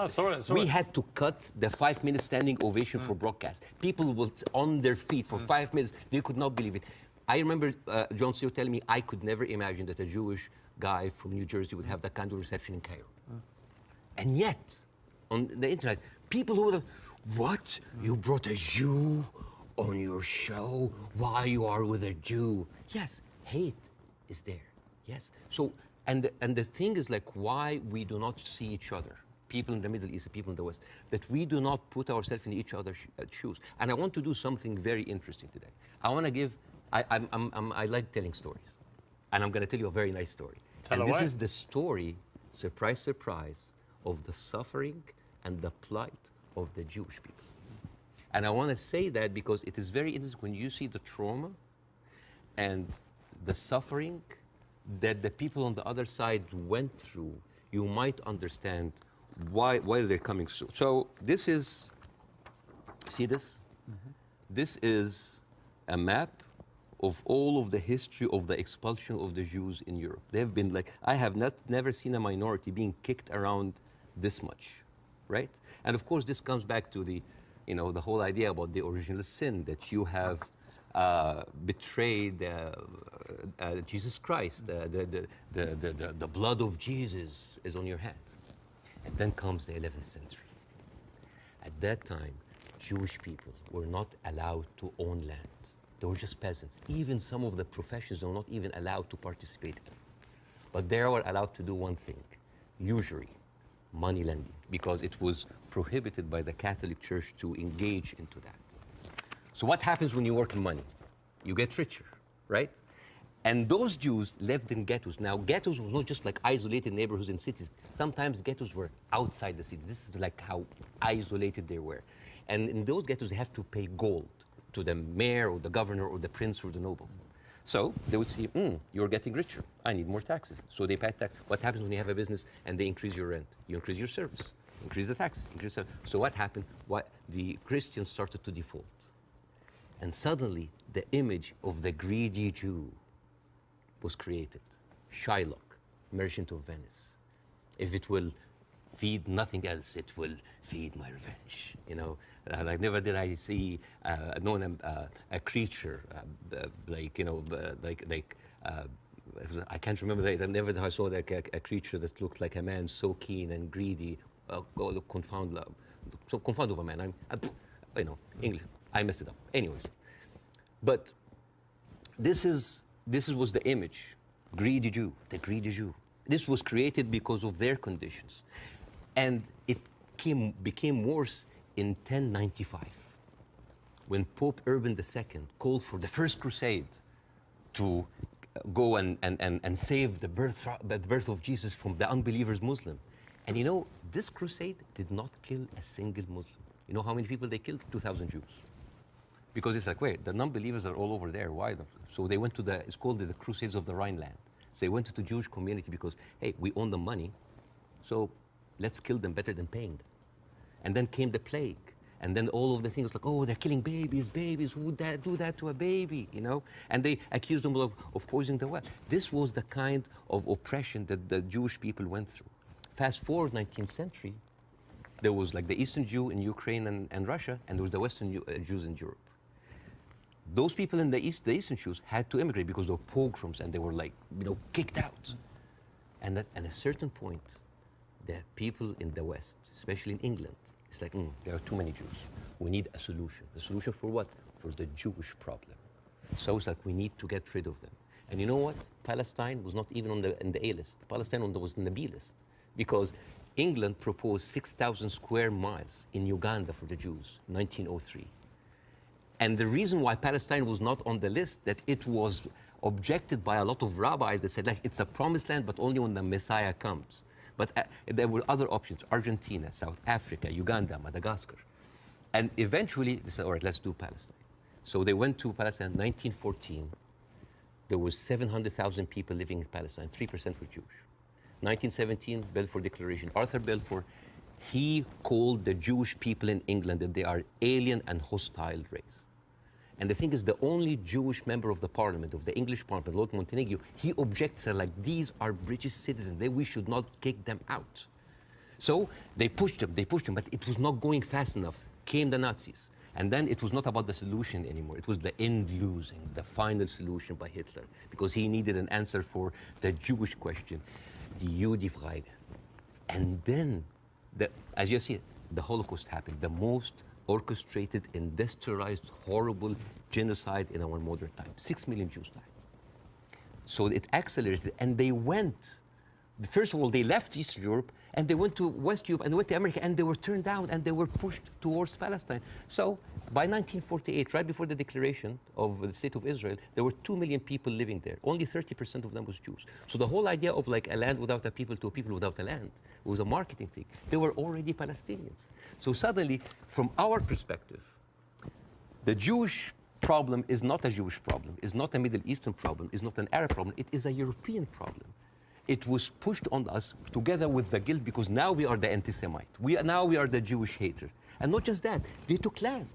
Speaker 2: we had to cut the 5-minute standing ovation for broadcast. People were on their feet for 5 minutes. They could not believe it. I remember Jon Stewart telling me I could never imagine that a Jewish guy from New Jersey would have that kind of reception in Cairo. And yet, on the internet, people who would, what? You brought a Jew on your show while you are with a Jew? Yes, hate is there. Yes. So, and the thing is, like, why we do not see each other, people in the Middle East, people in the West, that we do not put ourselves in each other's shoes. And I want to do something very interesting today. I want to give, I like telling stories. And I'm going to tell you a very nice story.
Speaker 1: Tell away.
Speaker 2: This is the story, surprise, surprise, of the suffering and the plight of the Jewish people. And I want to say that because it is very interesting when you see the trauma and the suffering that the people on the other side went through, you might understand why they're coming. So this is, see this? This is a map of all of the history of the expulsion of the Jews in Europe. They've been like, I have never seen a minority being kicked around this much, right? And of course, this comes back to the, you know, the whole idea about the original sin, that you have betrayed Jesus Christ. The blood of Jesus is on your hand. And then comes the 11th century. At that time, Jewish people were not allowed to own land. They were just peasants. Even some of the professions they were not even allowed to participate in. But they were allowed to do one thing, usury, money lending, because it was prohibited by the Catholic Church to engage into that. So what happens when you work in money? You get richer, right? And those Jews lived in ghettos. Now, ghettos was not just like isolated neighborhoods in cities. Sometimes ghettos were outside the city. This is like how isolated they were. And in those ghettos, they have to pay gold to the mayor or the governor or the prince or the noble. So they would see, you're getting richer. I need more taxes. So they pay tax. What happens when you have a business and they increase your rent? You increase your service, increase the taxes. So what happened? The Christians started to default. And suddenly, the image of the greedy Jew was created. Shylock, merchant of Venice. If it will feed nothing else, it will feed my revenge. You know, like never did I see a creature like, you know, I can't remember that. Never did I saw like a creature that looked like a man so keen and greedy. Confound of a man. You know, English. I messed it up. Anyways, but this was the image, greedy Jew, the greedy Jew. This was created because of their conditions, and it became worse in 1095, when Pope Urban II called for the first crusade to go and save the birth of Jesus from the unbelievers Muslim. And you know, this crusade did not kill a single Muslim. You know how many people they killed? 2,000 Jews. Because it's like, wait, the non-believers are all over there. Why? So they went to it's called the Crusades of the Rhineland. So they went to the Jewish community because, hey, we own the money, so let's kill them better than paying them. And then came the plague. And then all of the things like, oh, they're killing babies, who would do that to a baby, you know? And they accused them of poisoning the well. This was the kind of oppression that the Jewish people went through. Fast forward 19th century, there was like the Eastern Jew in Ukraine and Russia, and there was the Western Jews in Europe. those people in the East, the Eastern Jews, had to immigrate because there were pogroms and they were like, kicked out. And at a certain point, the people in the West, especially in England, it's like, there are too many Jews. We need a solution. A solution for what? For the Jewish problem. So it's like we need to get rid of them. And you know what? Palestine was not even on the A list. Palestine was on the B list because England proposed 6,000 square miles in Uganda for the Jews, 1903. And the reason why Palestine was not on the list, that it was objected by a lot of rabbis that said, like, it's a promised land, but only when the Messiah comes. But there were other options: Argentina, South Africa, Uganda, Madagascar. And eventually they said, all right, let's do Palestine. So they went to Palestine in 1914. There was 700,000 people living in Palestine, 3% were Jewish. 1917, Balfour Declaration. Arthur Balfour, he called the Jewish people in England that they are alien and hostile race. And the thing is, the only Jewish member of the parliament, of the English parliament, Lord Montenegro, he objects, like, these are British citizens, we should not kick them out. So they pushed them, but it was not going fast enough. Came the Nazis. And then it was not about the solution anymore. It was the end losing, the final solution by Hitler, because he needed an answer for the Jewish question, the Judifrage. And then, as you see, the Holocaust happened, the most orchestrated, industrialized, horrible genocide in our modern time. 6 million Jews died. So it accelerated, and they went. First of all, they left Eastern Europe, and they went to West Europe, and went to America, and they were turned down, and they were pushed towards Palestine. So by 1948, right before the declaration of the State of Israel, there were 2 million people living there. Only 30% of them was Jews. So the whole idea of like a land without a people to a people without a land was a marketing thing. They were already Palestinians. So suddenly, from our perspective, the Jewish problem is not a Jewish problem, is not a Middle Eastern problem, is not an Arab problem, it is a European problem. It was pushed on us together with the guilt because now we are the anti-Semite. Now we are the Jewish hater. And not just that, they took land.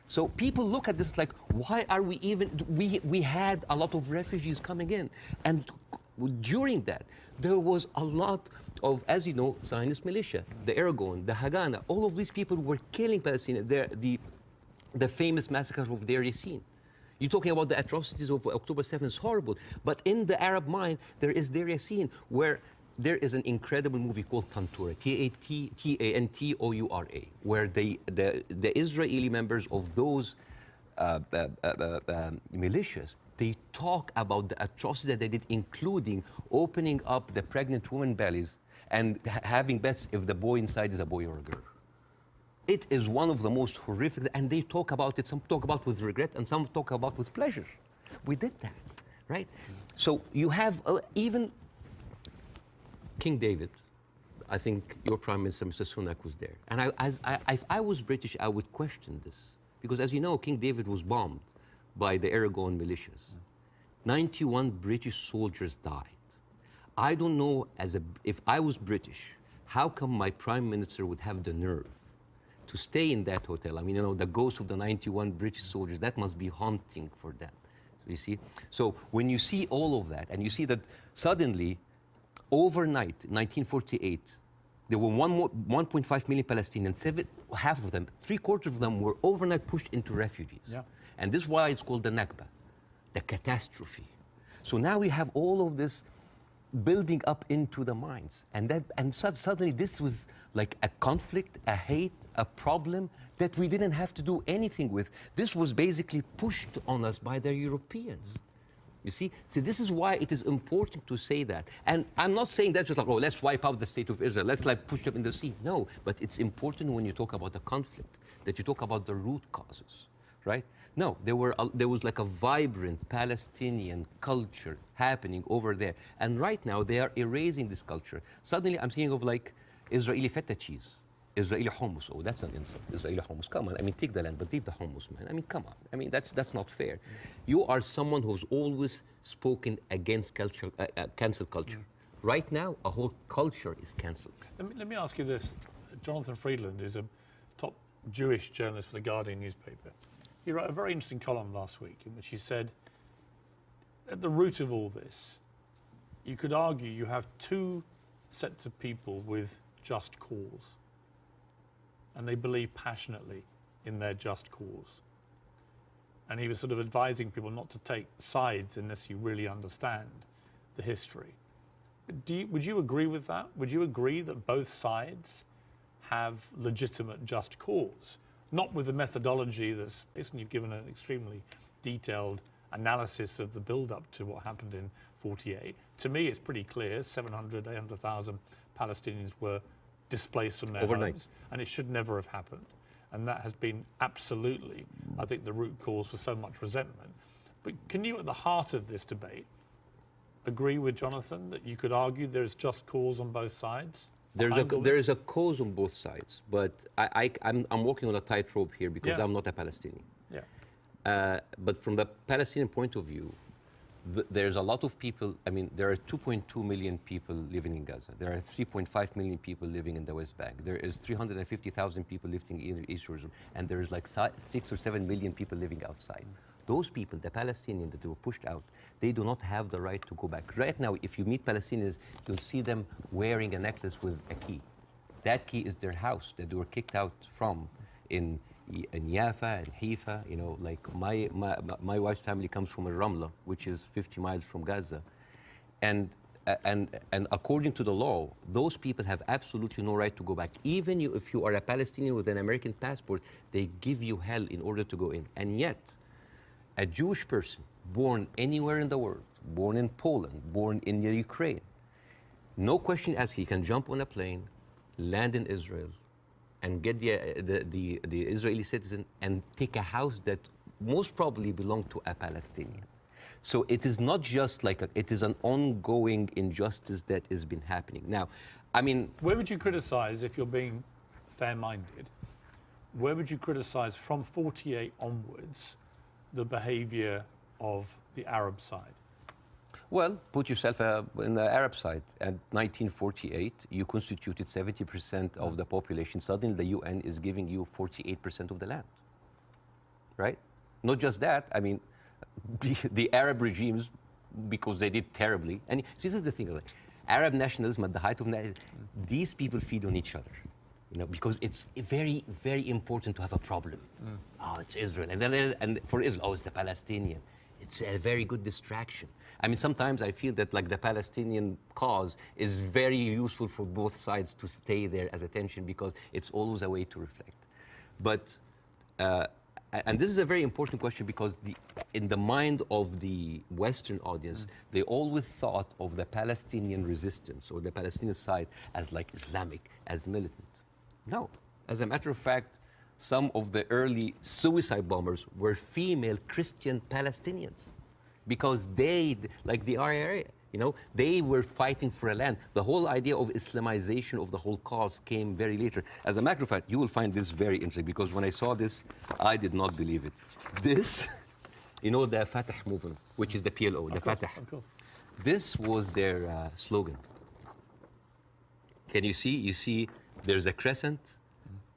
Speaker 2: So people look at this like, why are we even, we had a lot of refugees coming in. And during that, there was a lot of, as you know, Zionist militia, the Aragon, the Haganah, all of these people were killing Palestinians. The famous massacre of Deir Yassin. You're talking about the atrocities of October 7th, it's horrible. But in the Arab mind, there is Deir Yassin, where there is an incredible movie called Tantoura, Tantoura, where the Israeli members of those militias, they talk about the atrocities that they did, including opening up the pregnant women's bellies and having bets if the boy inside is a boy or a girl. It is one of the most horrific, and they talk about it, some talk about with regret, and some talk about with pleasure. We did that, right? So you have even King David. I think your Prime Minister, Mr. Sunak, was there. And if I was British, I would question this. Because as you know, King David was bombed by the Aragon militias. 91 British soldiers died. I don't know, if I was British, how come my Prime Minister would have the nerve to stay in that hotel? I mean, you know, the ghost of the 91 British soldiers, that must be haunting for them. You see? So when you see all of that, and you see that suddenly, overnight, 1948, there were 1.5 million Palestinians, half of them, 3/4 of them were overnight pushed into refugees. Yeah. And this is why it's called the Nakba, the catastrophe. So now we have all of this building up into the minds. And suddenly this was like a conflict, a hate, a problem that we didn't have to do anything with. This was basically pushed on us by the Europeans. You see? So this is why it is important to say that. And I'm not saying that just like, oh, let's wipe out the state of Israel, let's like push them in the sea. No, but it's important when you talk about the conflict, that you talk about the root causes, right? No, there was like a vibrant Palestinian culture happening over there. And right now they are erasing this culture. Suddenly I'm thinking of like Israeli feta cheese, Israeli hummus. Oh, that's an insult. Israeli hummus. Come on. I mean, take the land, but leave the hummus, man. I mean, come on. I mean, that's not fair. You are someone who's always spoken against culture, cancel culture. Right now, a whole culture is cancelled.
Speaker 1: Let me ask you this. Jonathan Friedland is a top Jewish journalist for the Guardian newspaper. He wrote a very interesting column last week in which he said, at the root of all this, you could argue you have two sets of people with just cause, and they believe passionately in their just cause. and he was sort of advising people not to take sides unless you really understand the history. Would you agree with that? Would you agree that both sides have legitimate just cause? Not with the methodology that's, you've given an extremely detailed analysis of the build-up to what happened in 48. To me, it's pretty clear 700, 800,000 Palestinians were displaced from their homes, and it should never have happened. And that has been absolutely, I think, the root cause for so much resentment. But can you, at the heart of this debate, agree with Jonathan that you could argue there's just cause on both sides?
Speaker 2: There is a cause on both sides, but I'm walking on a tightrope here because I'm not a Palestinian.
Speaker 1: Yeah.
Speaker 2: But from the Palestinian point of view, there's a lot of people. I mean, there are 2.2 million people living in Gaza. There are 3.5 million people living in the West Bank. There is 350,000 people living in East Jerusalem, and there is like 6 or 7 million people living outside. Those people, the Palestinians that were pushed out, they do not have the right to go back. Right now, if you meet Palestinians, you'll see them wearing a necklace with a key. That key is their house that they were kicked out from in Yafa and Haifa. You know, like my wife's family comes from Ramla, which is 50 miles from Gaza. And according to the law, those people have absolutely no right to go back. Even if you are a Palestinian with an American passport, they give you hell in order to go in. And yet, a Jewish person born anywhere in the world, born in Poland, born in Ukraine, no question asked, he can jump on a plane, land in Israel, and get the Israeli citizen and take a house that most probably belonged to a Palestinian. So it is not just like it is an ongoing injustice that has been happening. Now, I mean,
Speaker 1: where would you criticize, if you're being fair-minded, where would you criticize from 48 onwards the behavior of the Arab side?
Speaker 2: Well, put yourself in the Arab side. At 1948, you constituted 70% of the population. Suddenly, the UN is giving you 48% of the land, right? Not just that, I mean, the Arab regimes, because they did terribly, and see, this is the thing, like, Arab nationalism at the height of these people feed on each other. You know, because it's very, very important to have a problem. Oh, it's Israel. And for Israel, oh, it's the Palestinian. It's a very good distraction. I mean, sometimes I feel that like the Palestinian cause is very useful for both sides to stay there as attention because it's always a way to reflect. But, and this is a very important question because in the mind of the Western audience, they always thought of the Palestinian resistance or the Palestinian side as like Islamic, as militant. No. As a matter of fact, some of the early suicide bombers were female Christian Palestinians because they, like the RIA, you know, they were fighting for a land. The whole idea of Islamization of the whole cause came very later. As a matter of fact, you will find this very interesting because when I saw this, I did not believe it. This, you know, the Fatah movement, which is the PLO, the Fatah. This was their slogan. Can you see? You see there's a crescent,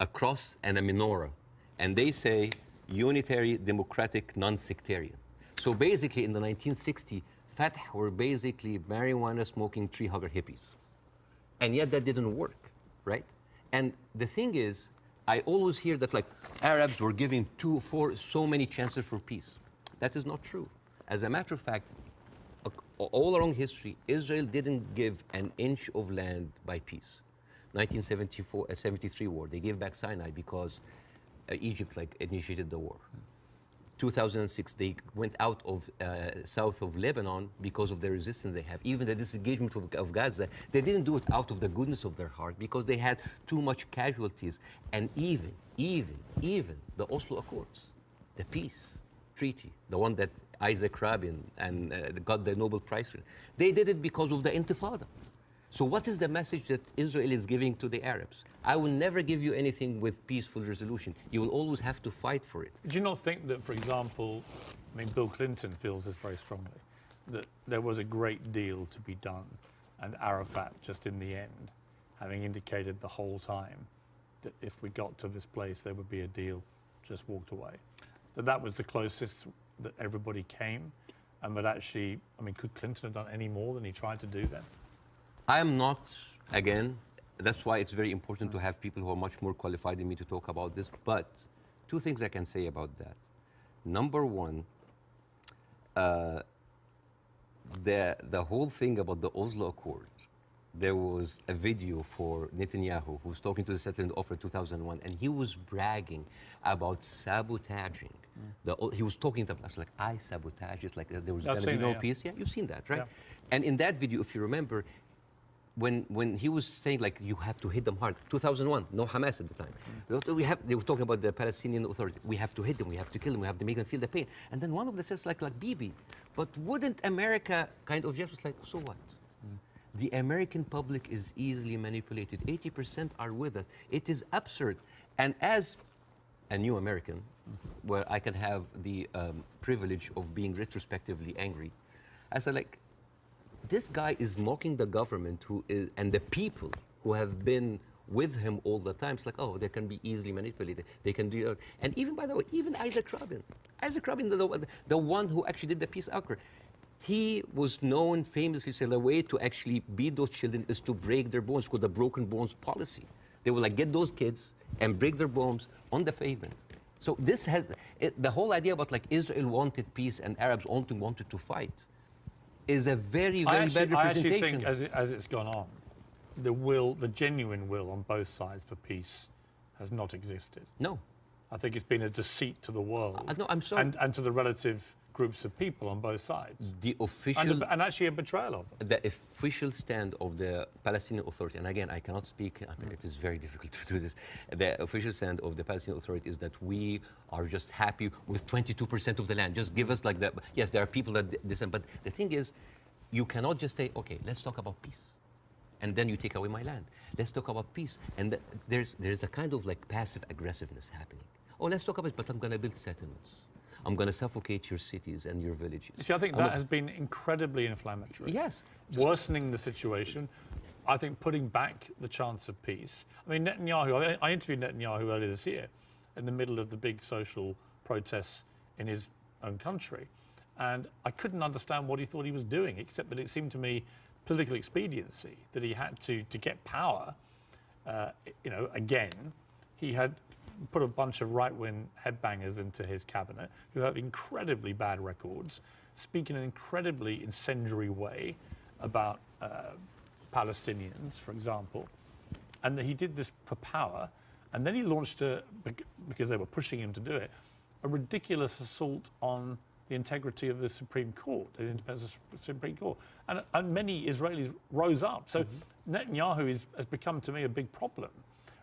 Speaker 2: a cross, and a menorah. And they say unitary, democratic, non-sectarian. So basically in the 1960s, Fatah were basically marijuana-smoking, tree-hugger hippies. And yet that didn't work, right? And the thing is, I always hear that like Arabs were giving so many chances for peace. That is not true. As a matter of fact, all along history, Israel didn't give an inch of land by peace. 1973 war, they gave back Sinai because Egypt like initiated the war. 2006, they went out of south of Lebanon because of the resistance they have. Even the disengagement of Gaza, they didn't do it out of the goodness of their heart because they had too much casualties. And even the Oslo Accords, the peace treaty, the one that Isaac Rabin and got the Nobel Prize for, they did it because of the Intifada. So what is the message that Israel is giving to the Arabs? I will never give you anything with peaceful resolution. You will always have to fight for it.
Speaker 1: Do you not think that, for example, I mean, Bill Clinton feels this very strongly, that there was a great deal to be done, and Arafat, just in the end, having indicated the whole time that if we got to this place, there would be a deal, just walked away. That was the closest that everybody came, and that actually, I mean, could Clinton have done any more than he tried to do then?
Speaker 2: I am not, again, that's why it's very important to have people who are much more qualified than me to talk about this. But two things I can say about that. Number one, the whole thing about the Oslo Accord, there was a video for Netanyahu who was talking to the settlement offer 2001, and he was bragging about sabotaging. He was talking to us like, I sabotage. It's like there was going to be no peace. Yeah, you've seen that, right?
Speaker 1: Yeah.
Speaker 2: And in that video, if you remember, when he was saying like you have to hit them hard, 2001, no Hamas at the time. They were talking about the Palestinian Authority. We have to hit them, we have to kill them, we have to make them feel the pain. And then one of them says like Bibi, but wouldn't America kind of just like, so what? The American public is easily manipulated. 80% are with us. It is absurd. And as a new American, where I can have the privilege of being retrospectively angry, I said like, this guy is mocking the government and the people who have been with him all the time. It's like, oh, they can be easily manipulated. They can do it. And even, by the way, even Isaac Rabin, the one who actually did the peace accord, he was known famously, said the way to actually beat those children is to break their bones, called the broken bones policy. They would like get those kids and break their bones on the pavement. So this has, the whole idea about like Israel wanted peace and Arabs only wanted to fight is a very, very bad representation.
Speaker 1: I actually think as it's gone on, the genuine will on both sides for peace has not existed.
Speaker 2: No.
Speaker 1: I think it's been a deceit to the world.
Speaker 2: No, I'm sorry.
Speaker 1: And to the relative groups of people on both sides.
Speaker 2: The official...
Speaker 1: And actually a betrayal of them.
Speaker 2: The official stand of the Palestinian Authority, and again, I cannot speak, it is very difficult to do this. The official stand of the Palestinian Authority is that we are just happy with 22% of the land. Just give us like that. Yes, there are people that dissent, but the thing is, you cannot just say, okay, let's talk about peace. And then you take away my land. Let's talk about peace. And there's a kind of like passive aggressiveness happening. Oh, let's talk about it, but I'm going to build settlements. I'm going to suffocate your cities and your villages.
Speaker 1: You see, I think that has been incredibly inflammatory.
Speaker 2: Yes.
Speaker 1: Worsening the situation. I think putting back the chance of peace. I mean, Netanyahu, I interviewed Netanyahu earlier this year in the middle of the big social protests in his own country. And I couldn't understand what he thought he was doing, except that it seemed to me political expediency, that he had to get power, again, he had put a bunch of right-wing headbangers into his cabinet who have incredibly bad records, speak in an incredibly incendiary way about Palestinians, for example, and that he did this for power, and then he launched, because they were pushing him to do it, a ridiculous assault on the integrity of the Supreme Court, the independence of the Supreme Court. And many Israelis rose up. So Netanyahu has become, to me, a big problem.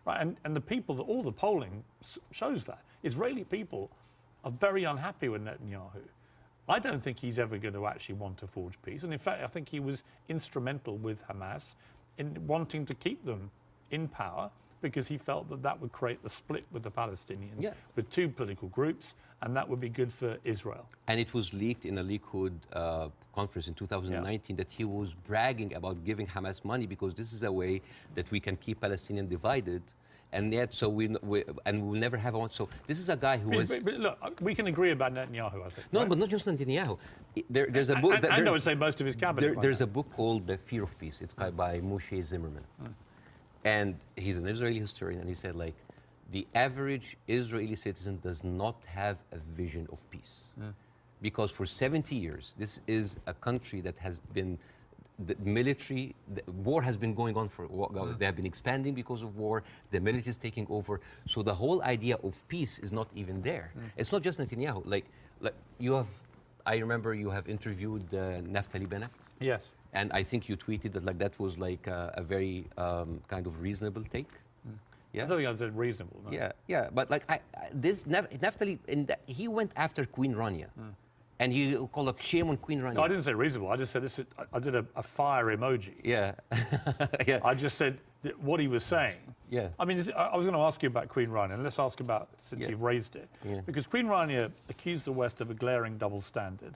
Speaker 1: Right? And the people, all the polling shows that. Israeli people are very unhappy with Netanyahu. I don't think he's ever going to actually want to forge peace. And in fact, I think he was instrumental with Hamas in wanting to keep them in power because he felt that that would create the split with the Palestinians, with two political groups, and that would be good for Israel.
Speaker 2: And it was leaked in a Likud conference in 2019 that he was bragging about giving Hamas money because this is a way that we can keep Palestinians divided, and yet so we'll never have one. So this is a guy who was.
Speaker 1: But look, we can agree about Netanyahu, I think.
Speaker 2: No,
Speaker 1: right?
Speaker 2: but not just Netanyahu. There's a book.
Speaker 1: And I would say most of his cabinet.
Speaker 2: There's a book called The Fear of Peace. It's by Moshe Zimmerman. And he's an Israeli historian, and he said, like, the average Israeli citizen does not have a vision of peace. Because for 70 years, this is a country that has been, the war has been going on for, they have been expanding because of war, the military is taking over. So the whole idea of peace is not even there. It's not just Netanyahu. Like you have, I remember you have interviewed Naftali Bennett.
Speaker 1: Yes.
Speaker 2: And I think you tweeted that like that was like a very kind of reasonable take. Yeah.
Speaker 1: I don't think I said reasonable. No.
Speaker 2: Yeah. But like this Naftali, he went after Queen Rania, and he called up shame on Queen Rania.
Speaker 1: No, I didn't say reasonable. I just said this. I did a fire emoji.
Speaker 2: Yeah. Yeah.
Speaker 1: I just said what he was saying.
Speaker 2: Yeah.
Speaker 1: I mean, I was going to ask you about Queen Rania, and let's ask about since you've raised it, because Queen Rania accused the West of a glaring double standard.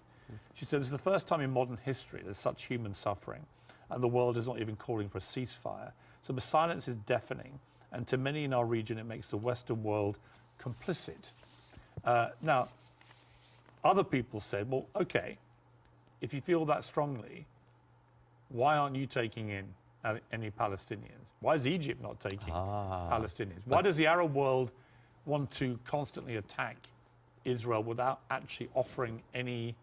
Speaker 1: She said, "This is the first time in modern history there's such human suffering, and the world is not even calling for a ceasefire. So the silence is deafening, and to many in our region, it makes the Western world complicit." Now, other people said, well, okay, if you feel that strongly, why aren't you taking in any Palestinians? Why is Egypt not taking Palestinians? Why does the Arab world want to constantly attack Israel without actually offering any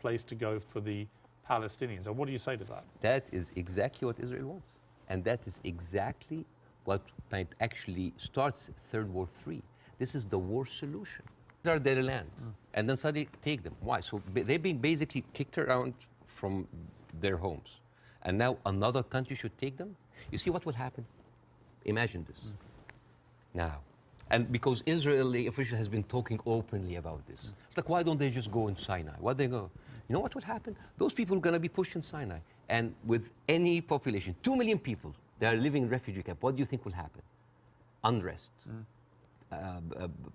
Speaker 1: place to go for the Palestinians. So what do you say to that?
Speaker 2: That is exactly what Israel wants. And that is exactly what actually starts Third War III. This is the war solution. These are their land. And then suddenly take them. Why? So they've been basically kicked around from their homes. And now another country should take them? You see what will happen? Imagine this. Now. And because Israeli official has been talking openly about this. It's like, why don't they just go in Sinai? Why they go? You know what will happen? Those people are going to be pushed in Sinai. And with any population, 2 million people, they are living in refugee camp. What do you think will happen? Unrest,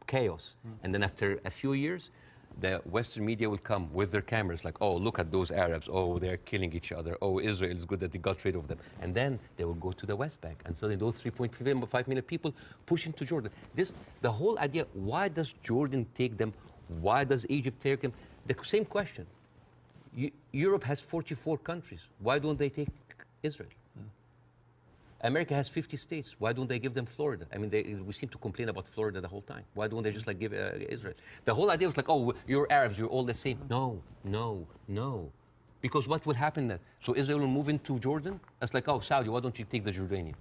Speaker 2: chaos. And then after a few years, the Western media will come with their cameras like, oh, look at those Arabs. Oh, they're killing each other. Oh, Israel is good that they got rid of them. And then they will go to the West Bank. And so those 3.5 million people push into Jordan. The whole idea, why does Jordan take them? Why does Egypt take them? The same question. Europe has 44 countries. Why don't they take Israel? America has 50 states. Why don't they give them Florida? I mean, we seem to complain about Florida the whole time. Why don't they just like give Israel? The whole idea was like, oh, you're Arabs, you're all the same. No, no, no. Because what will happen then? So Israel will move into Jordan? It's like, oh, Saudi, why don't you take the Jordanian?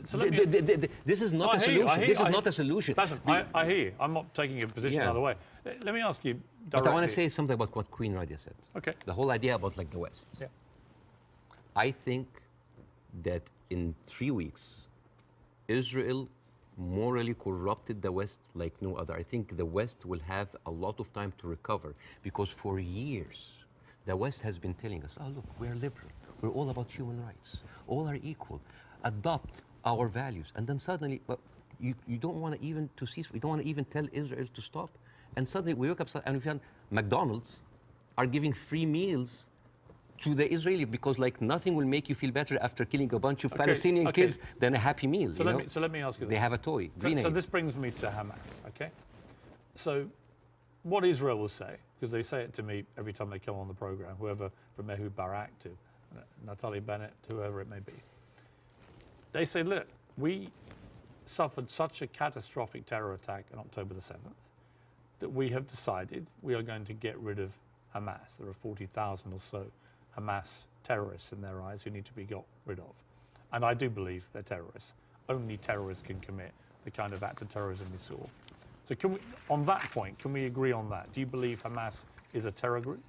Speaker 1: So
Speaker 2: this is not a solution. This is not a solution.
Speaker 1: Bاسم, I hear you. I'm not taking a position either way. Let me ask you directly.
Speaker 2: But I want to say something about what Queen Radia said.
Speaker 1: Okay.
Speaker 2: The whole idea about like the West.
Speaker 1: Yeah.
Speaker 2: I think that in 3 weeks, Israel morally corrupted the West like no other. I think the West will have a lot of time to recover because for years, the West has been telling us, oh, look, we're liberal. We're all about human rights. All are equal. Adopt our values. And then suddenly, you don't want to even to cease. We don't want to even tell Israel to stop. And suddenly we woke up and we found McDonald's are giving free meals to the Israeli because like nothing will make you feel better after killing a bunch of Palestinian kids than a happy meal.
Speaker 1: So let me ask you this.
Speaker 2: They have a toy.
Speaker 1: So this brings me to Hamas, okay? So what Israel will say, because they say it to me every time they come on the program, whoever from Ehud Barak to Natalie Bennett, whoever it may be, they say, look, we suffered such a catastrophic terror attack on October the 7th that we have decided we are going to get rid of Hamas. There are 40,000 or so Hamas terrorists in their eyes who need to be got rid of. And I do believe they're terrorists. Only terrorists can commit the kind of act of terrorism we saw. So can we, on that point, can we agree on that? Do you believe Hamas is a terror group?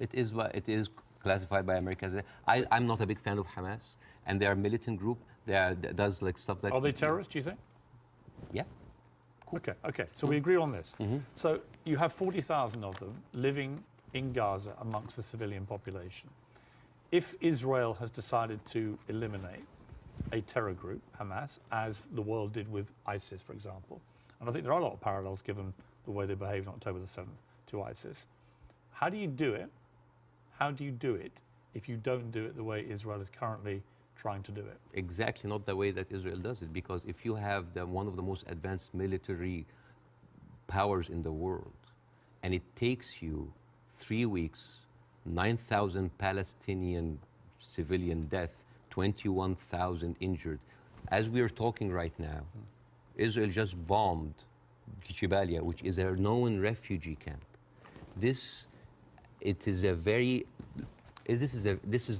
Speaker 2: It is classified by America as I'm not a big fan of Hamas, and they are a militant group. That does like stuff that...
Speaker 1: Are they terrorists, do you think?
Speaker 2: Yeah.
Speaker 1: Cool. Okay. So we agree on this. So you have 40,000 of them living in Gaza amongst the civilian population. If Israel has decided to eliminate a terror group, Hamas, as the world did with ISIS, for example, and I think there are a lot of parallels given the way they behaved on October the 7th to ISIS, how do you do it? How do you do it if you don't do it the way Israel is currently trying to do it?
Speaker 2: Exactly not the way that Israel does it, because if you have one of the most advanced military powers in the world, and it takes you 3 weeks, 9,000 Palestinian civilian death, 21,000 injured. As we are talking right now, Israel just bombed Jabalia, which is a known refugee camp. This is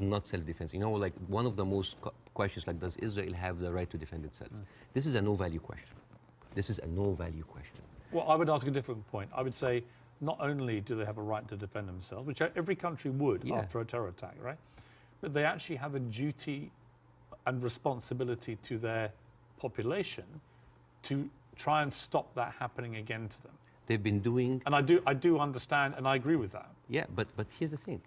Speaker 2: not self-defense. You know, like one of the most questions, like, does Israel have the right to defend itself? This is a no-value question. This is a no-value question.
Speaker 1: Well, I would ask a different point. I would say, not only do they have a right to defend themselves, which every country would after a terror attack, right? But they actually have a duty and responsibility to their population to try and stop that happening again to them.
Speaker 2: They've been doing...
Speaker 1: And I do understand, and I agree with that.
Speaker 2: Yeah, but here's the thing.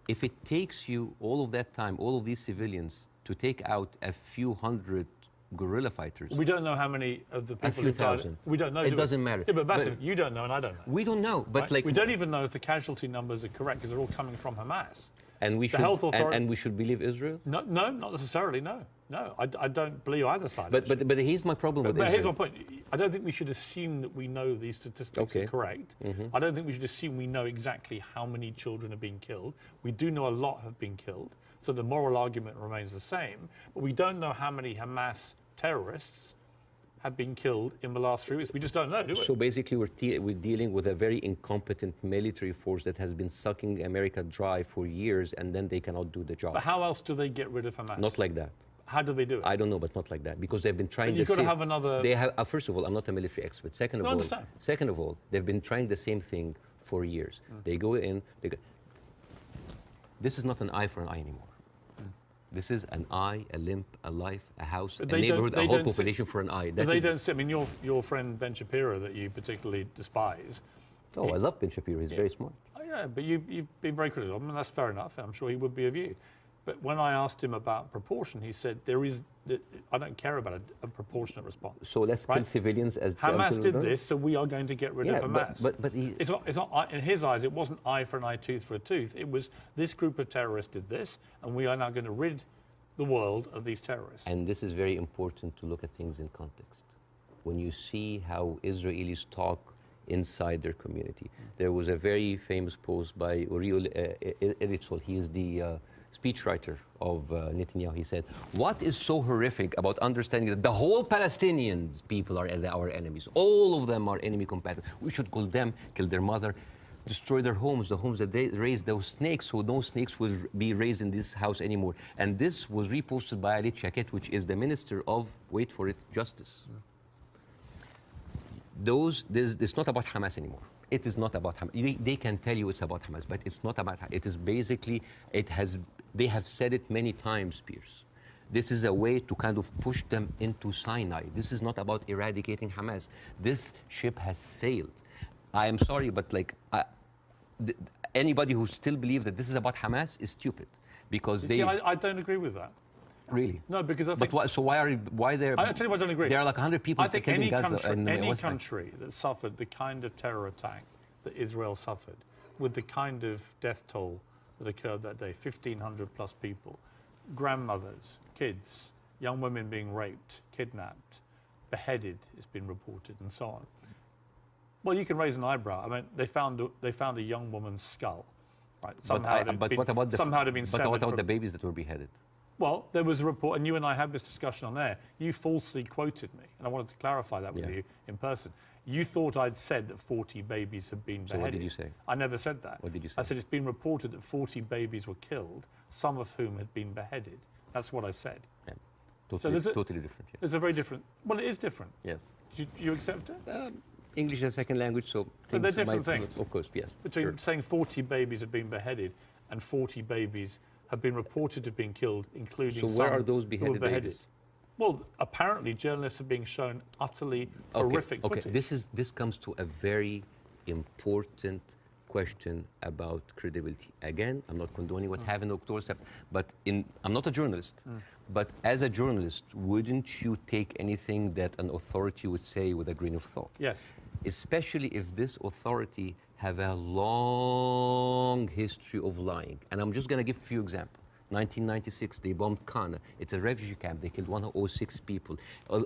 Speaker 2: If it takes you all of that time, all of these civilians, to take out a few hundred guerrilla fighters...
Speaker 1: We don't know how many of the people...
Speaker 2: A few thousand.
Speaker 1: We don't know.
Speaker 2: It doesn't matter.
Speaker 1: Yeah, but Bاسم, you don't know and I don't know.
Speaker 2: We don't know, but
Speaker 1: right?
Speaker 2: like...
Speaker 1: We don't even know if the casualty numbers are correct because they're all coming from Hamas.
Speaker 2: And we and we should believe Israel?
Speaker 1: No, not necessarily, no. No, I don't believe either side.
Speaker 2: But here's my problem with Israel.
Speaker 1: But here's my point. I don't think we should assume that we know these statistics are correct. I don't think we should assume we know exactly how many children are being killed. We do know a lot have been killed, so the moral argument remains the same. But we don't know how many Hamas terrorists have been killed in the last 3 weeks? We just don't know, do we?
Speaker 2: So basically, we're dealing with a very incompetent military force that has been sucking America dry for years, and then they cannot do the job.
Speaker 1: But how else do they get rid of Hamas?
Speaker 2: Not like that.
Speaker 1: How do they do it?
Speaker 2: I don't know, but not like that, because they've been trying.
Speaker 1: But you've got to have another.
Speaker 2: They have. First of all, I'm not a military expert. Second of all, they've been trying the same thing for years. They go in. This is not an eye for an eye anymore. This is an eye, a limb, a life, a house, a neighborhood, a whole population for an eye.
Speaker 1: They don't see. I mean, your friend Ben Shapiro, that you particularly despise.
Speaker 2: Oh, I love Ben Shapiro. He's very smart.
Speaker 1: Oh, yeah, but you've been very critical. I mean, that's fair enough. I'm sure he would be of you. But when I asked him about proportion, he said I don't care about a proportionate response.
Speaker 2: So let's kill civilians as
Speaker 1: Hamas did this, so we are going to get rid of Hamas.
Speaker 2: But
Speaker 1: it's not in his eyes. It wasn't eye for an eye, tooth for a tooth. It was this group of terrorists did this, and we are now going to rid the world of these terrorists.
Speaker 2: And this is very important to look at things in context. When you see how Israelis talk inside their community, there was a very famous post by Uriel Eritzol. He is the speechwriter of Netanyahu. He said, "What is so horrific about understanding that the whole Palestinian people are our enemies? All of them are enemy combatants. We should kill them, kill their mother, destroy their homes, the homes that they raised those snakes, so no snakes will be raised in this house anymore." And this was reposted by Ali Chaket, which is the minister of, wait for it, justice. It's not about Hamas anymore. It is not about Hamas. They can tell you it's about Hamas, but it's not about. It is basically. They have said it many times, Piers. This is a way to kind of push them into Sinai. This is not about eradicating Hamas. This ship has sailed. I am sorry, but anybody who still believes that this is about Hamas is stupid, because they.
Speaker 1: See, I don't agree with that.
Speaker 2: Really?
Speaker 1: No, because I think.
Speaker 2: But why they're?
Speaker 1: I tell you, I don't agree.
Speaker 2: There are like 100 people.
Speaker 1: I think
Speaker 2: killed
Speaker 1: any
Speaker 2: in Gaza
Speaker 1: country,
Speaker 2: and
Speaker 1: any country that suffered the kind of terror attack that Israel suffered, with the kind of death toll that occurred that day, 1,500 plus people, grandmothers, kids, young women being raped, kidnapped, beheaded, it's been reported, and so on. Well, you can raise an eyebrow. I mean, they found a young woman's skull, right?
Speaker 2: But what about
Speaker 1: the
Speaker 2: babies that were beheaded?
Speaker 1: Well, there was a report, and you and I had this discussion on air. You falsely quoted me, and I wanted to clarify that with you in person. You thought I'd said that 40 babies had been beheaded.
Speaker 2: So what did you say?
Speaker 1: I never said that.
Speaker 2: What did you say?
Speaker 1: I said it's been reported that 40 babies were killed, some of whom had been beheaded. That's what I said.
Speaker 2: Yeah. Totally different. Yeah.
Speaker 1: There's a very different. Well, it is different.
Speaker 2: Yes.
Speaker 1: Do you accept it?
Speaker 2: English is a second language, so
Speaker 1: they're different things.
Speaker 2: Of course, yes.
Speaker 1: Between saying 40 babies have been beheaded and 40 babies have been reported to have been killed, including
Speaker 2: some where are those beheaded babies?
Speaker 1: Well, apparently journalists are being shown utterly horrific footage.
Speaker 2: This comes to a very important question about credibility. Again, I'm not condoning what happened in October, but I'm not a journalist. But as a journalist, wouldn't you take anything that an authority would say with a grain of thought?
Speaker 1: Yes.
Speaker 2: Especially if this authority have a long history of lying. And I'm just going to give a few examples. 1996, they bombed Qana. It's a refugee camp. They killed 106 people.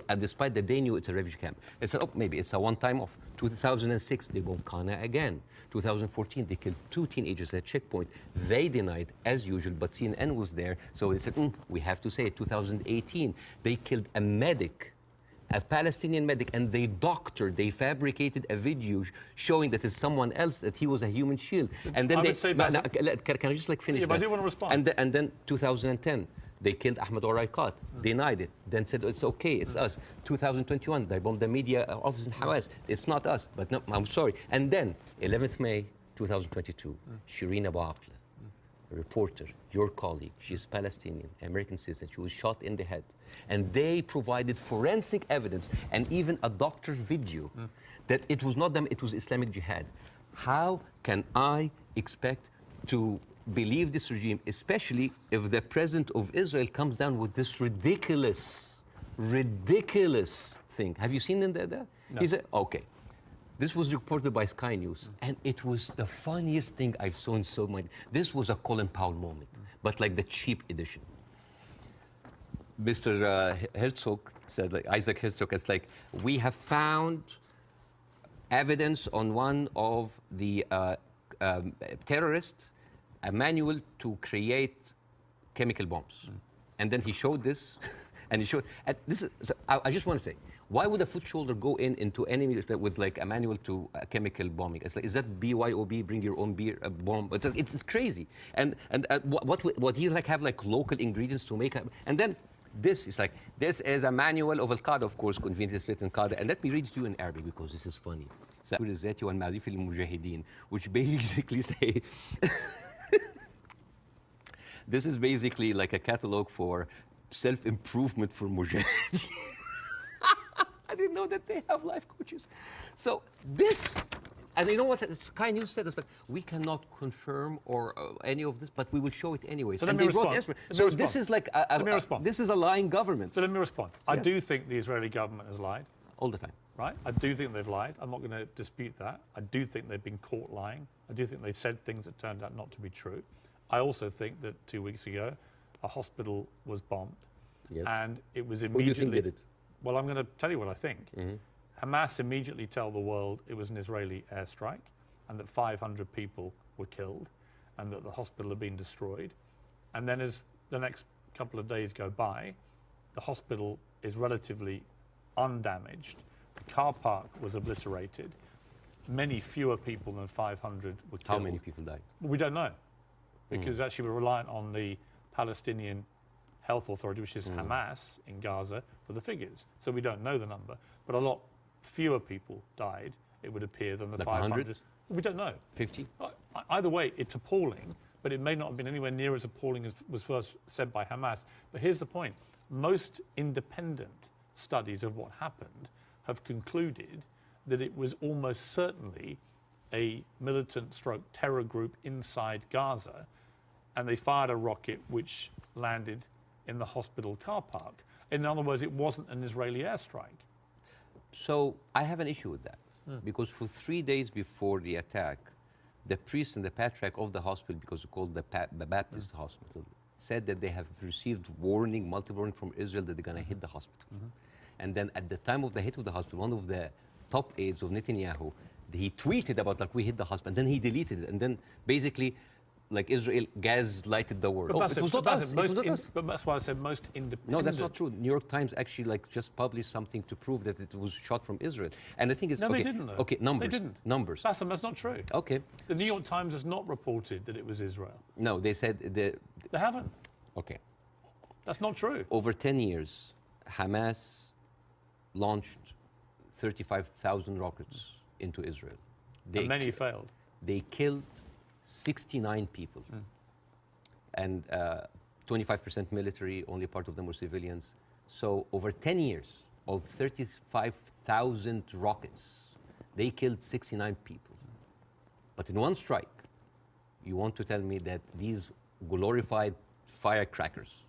Speaker 2: And despite that they knew it's a refugee camp. They said, oh, maybe it's a one-time off. 2006, they bombed Qana again. 2014, they killed 2 teenagers at a checkpoint. They denied, as usual, but CNN was there. So they said, we have to say it. 2018, they killed a medic, a Palestinian medic, and they fabricated a video showing that it's someone else, that he was a human shield. And then can I just finish that?
Speaker 1: I do want to respond.
Speaker 2: And then 2010, they killed Ahmed Oraiqat, denied it, then said it's okay, it's us. 2021, they bombed the media office in Hamas. It's not us, but no, I'm sorry. And then 11th May 2022, Shireen Abu Akleh, a reporter, your colleague, she's Palestinian, American citizen, she was shot in the head. And they provided forensic evidence and even a doctor's video that it was not them, it was Islamic Jihad. How can I expect to believe this regime, especially if the president of Israel comes down with this ridiculous thing? Have you seen that? No. He said, okay. This was reported by Sky News, and it was the funniest thing I've seen so much. This was a Colin Powell moment, but like the cheap edition. Mr. Herzog said, Isaac Herzog, it's we have found evidence on one of the terrorists, a manual to create chemical bombs. And then he showed this, and he showed, and this is, so I just want to say, Why would a foot soldier go into enemy with like a manual to chemical bombing? It's like, is that BYOB, bring your own beer, bomb? It's crazy. And what he like have like local ingredients to make, and then this is like, this is a manual of Al-Qaeda, of course, conveniently written Qaeda. And let me read it to you in Arabic because this is funny. Which basically say, this is basically like a catalog for self-improvement for mujahideen. I didn't know that they have life coaches. So this, and you know what Sky News said? It's like, we cannot confirm or any of this, but we will show it anyways.
Speaker 1: So let me respond.
Speaker 2: So this is like this is a lying government.
Speaker 1: So let me respond. Yes. I do think the Israeli government has lied.
Speaker 2: All the time.
Speaker 1: Right? I do think they've lied. I'm not going to dispute that. I do think they've been caught lying. I do think they've said things that turned out not to be true. I also think that 2 weeks ago, a hospital was bombed.
Speaker 2: Yes.
Speaker 1: And it was
Speaker 2: Who
Speaker 1: immediately...
Speaker 2: do you think did it?
Speaker 1: Well, I'm going to tell you what I think. Hamas immediately tell the world it was an Israeli airstrike and that 500 people were killed and that the hospital had been destroyed. And then as the next couple of days go by, the hospital is relatively undamaged. The car park was obliterated. Many fewer people than 500 were killed.
Speaker 2: How many people died?
Speaker 1: Well, we don't know because actually we're reliant on the Palestinian Health Authority, which is Hamas in Gaza, for the figures. So we don't know the number, but a lot fewer people died, it would appear, than the
Speaker 2: like
Speaker 1: 500.
Speaker 2: 100?
Speaker 1: We don't know.
Speaker 2: 50?
Speaker 1: Either way, it's appalling, but it may not have been anywhere near as appalling as was first said by Hamas. But here's the point. Most independent studies of what happened have concluded that it was almost certainly a militant stroke terror group inside Gaza, and they fired a rocket which landed in the hospital car park. In other words, it wasn't an Israeli airstrike.
Speaker 2: So I have an issue with that because for 3 days before the attack, the priest and the patriarch of the hospital, because it's called the Baptist hospital, said that they have received multiple warning from Israel that they're going to hit the hospital. And then at the time of the hit of the hospital, one of the top aides of Netanyahu, he tweeted about like we hit the hospital, and then he deleted it, and then basically like Israel gaslighted the world.
Speaker 1: But
Speaker 2: It was not us.
Speaker 1: But that's why I said most independent.
Speaker 2: No, that's not true. New York Times actually like just published something to prove that it was shot from Israel. And the thing is,
Speaker 1: No,
Speaker 2: okay,
Speaker 1: they didn't, though.
Speaker 2: Okay, numbers.
Speaker 1: They didn't.
Speaker 2: Numbers.
Speaker 1: Bassem, that's not true.
Speaker 2: Okay.
Speaker 1: The New York Times has not reported that it was Israel.
Speaker 2: No, they said
Speaker 1: They haven't.
Speaker 2: okay.
Speaker 1: That's not true.
Speaker 2: Over 10 years, Hamas launched 35,000 rockets into Israel.
Speaker 1: And many failed.
Speaker 2: They killed 69 people. And 25% military, only part of them were civilians. So over 10 years of 35,000 rockets, they killed 69 people. But in one strike, you want to tell me that these glorified firecrackers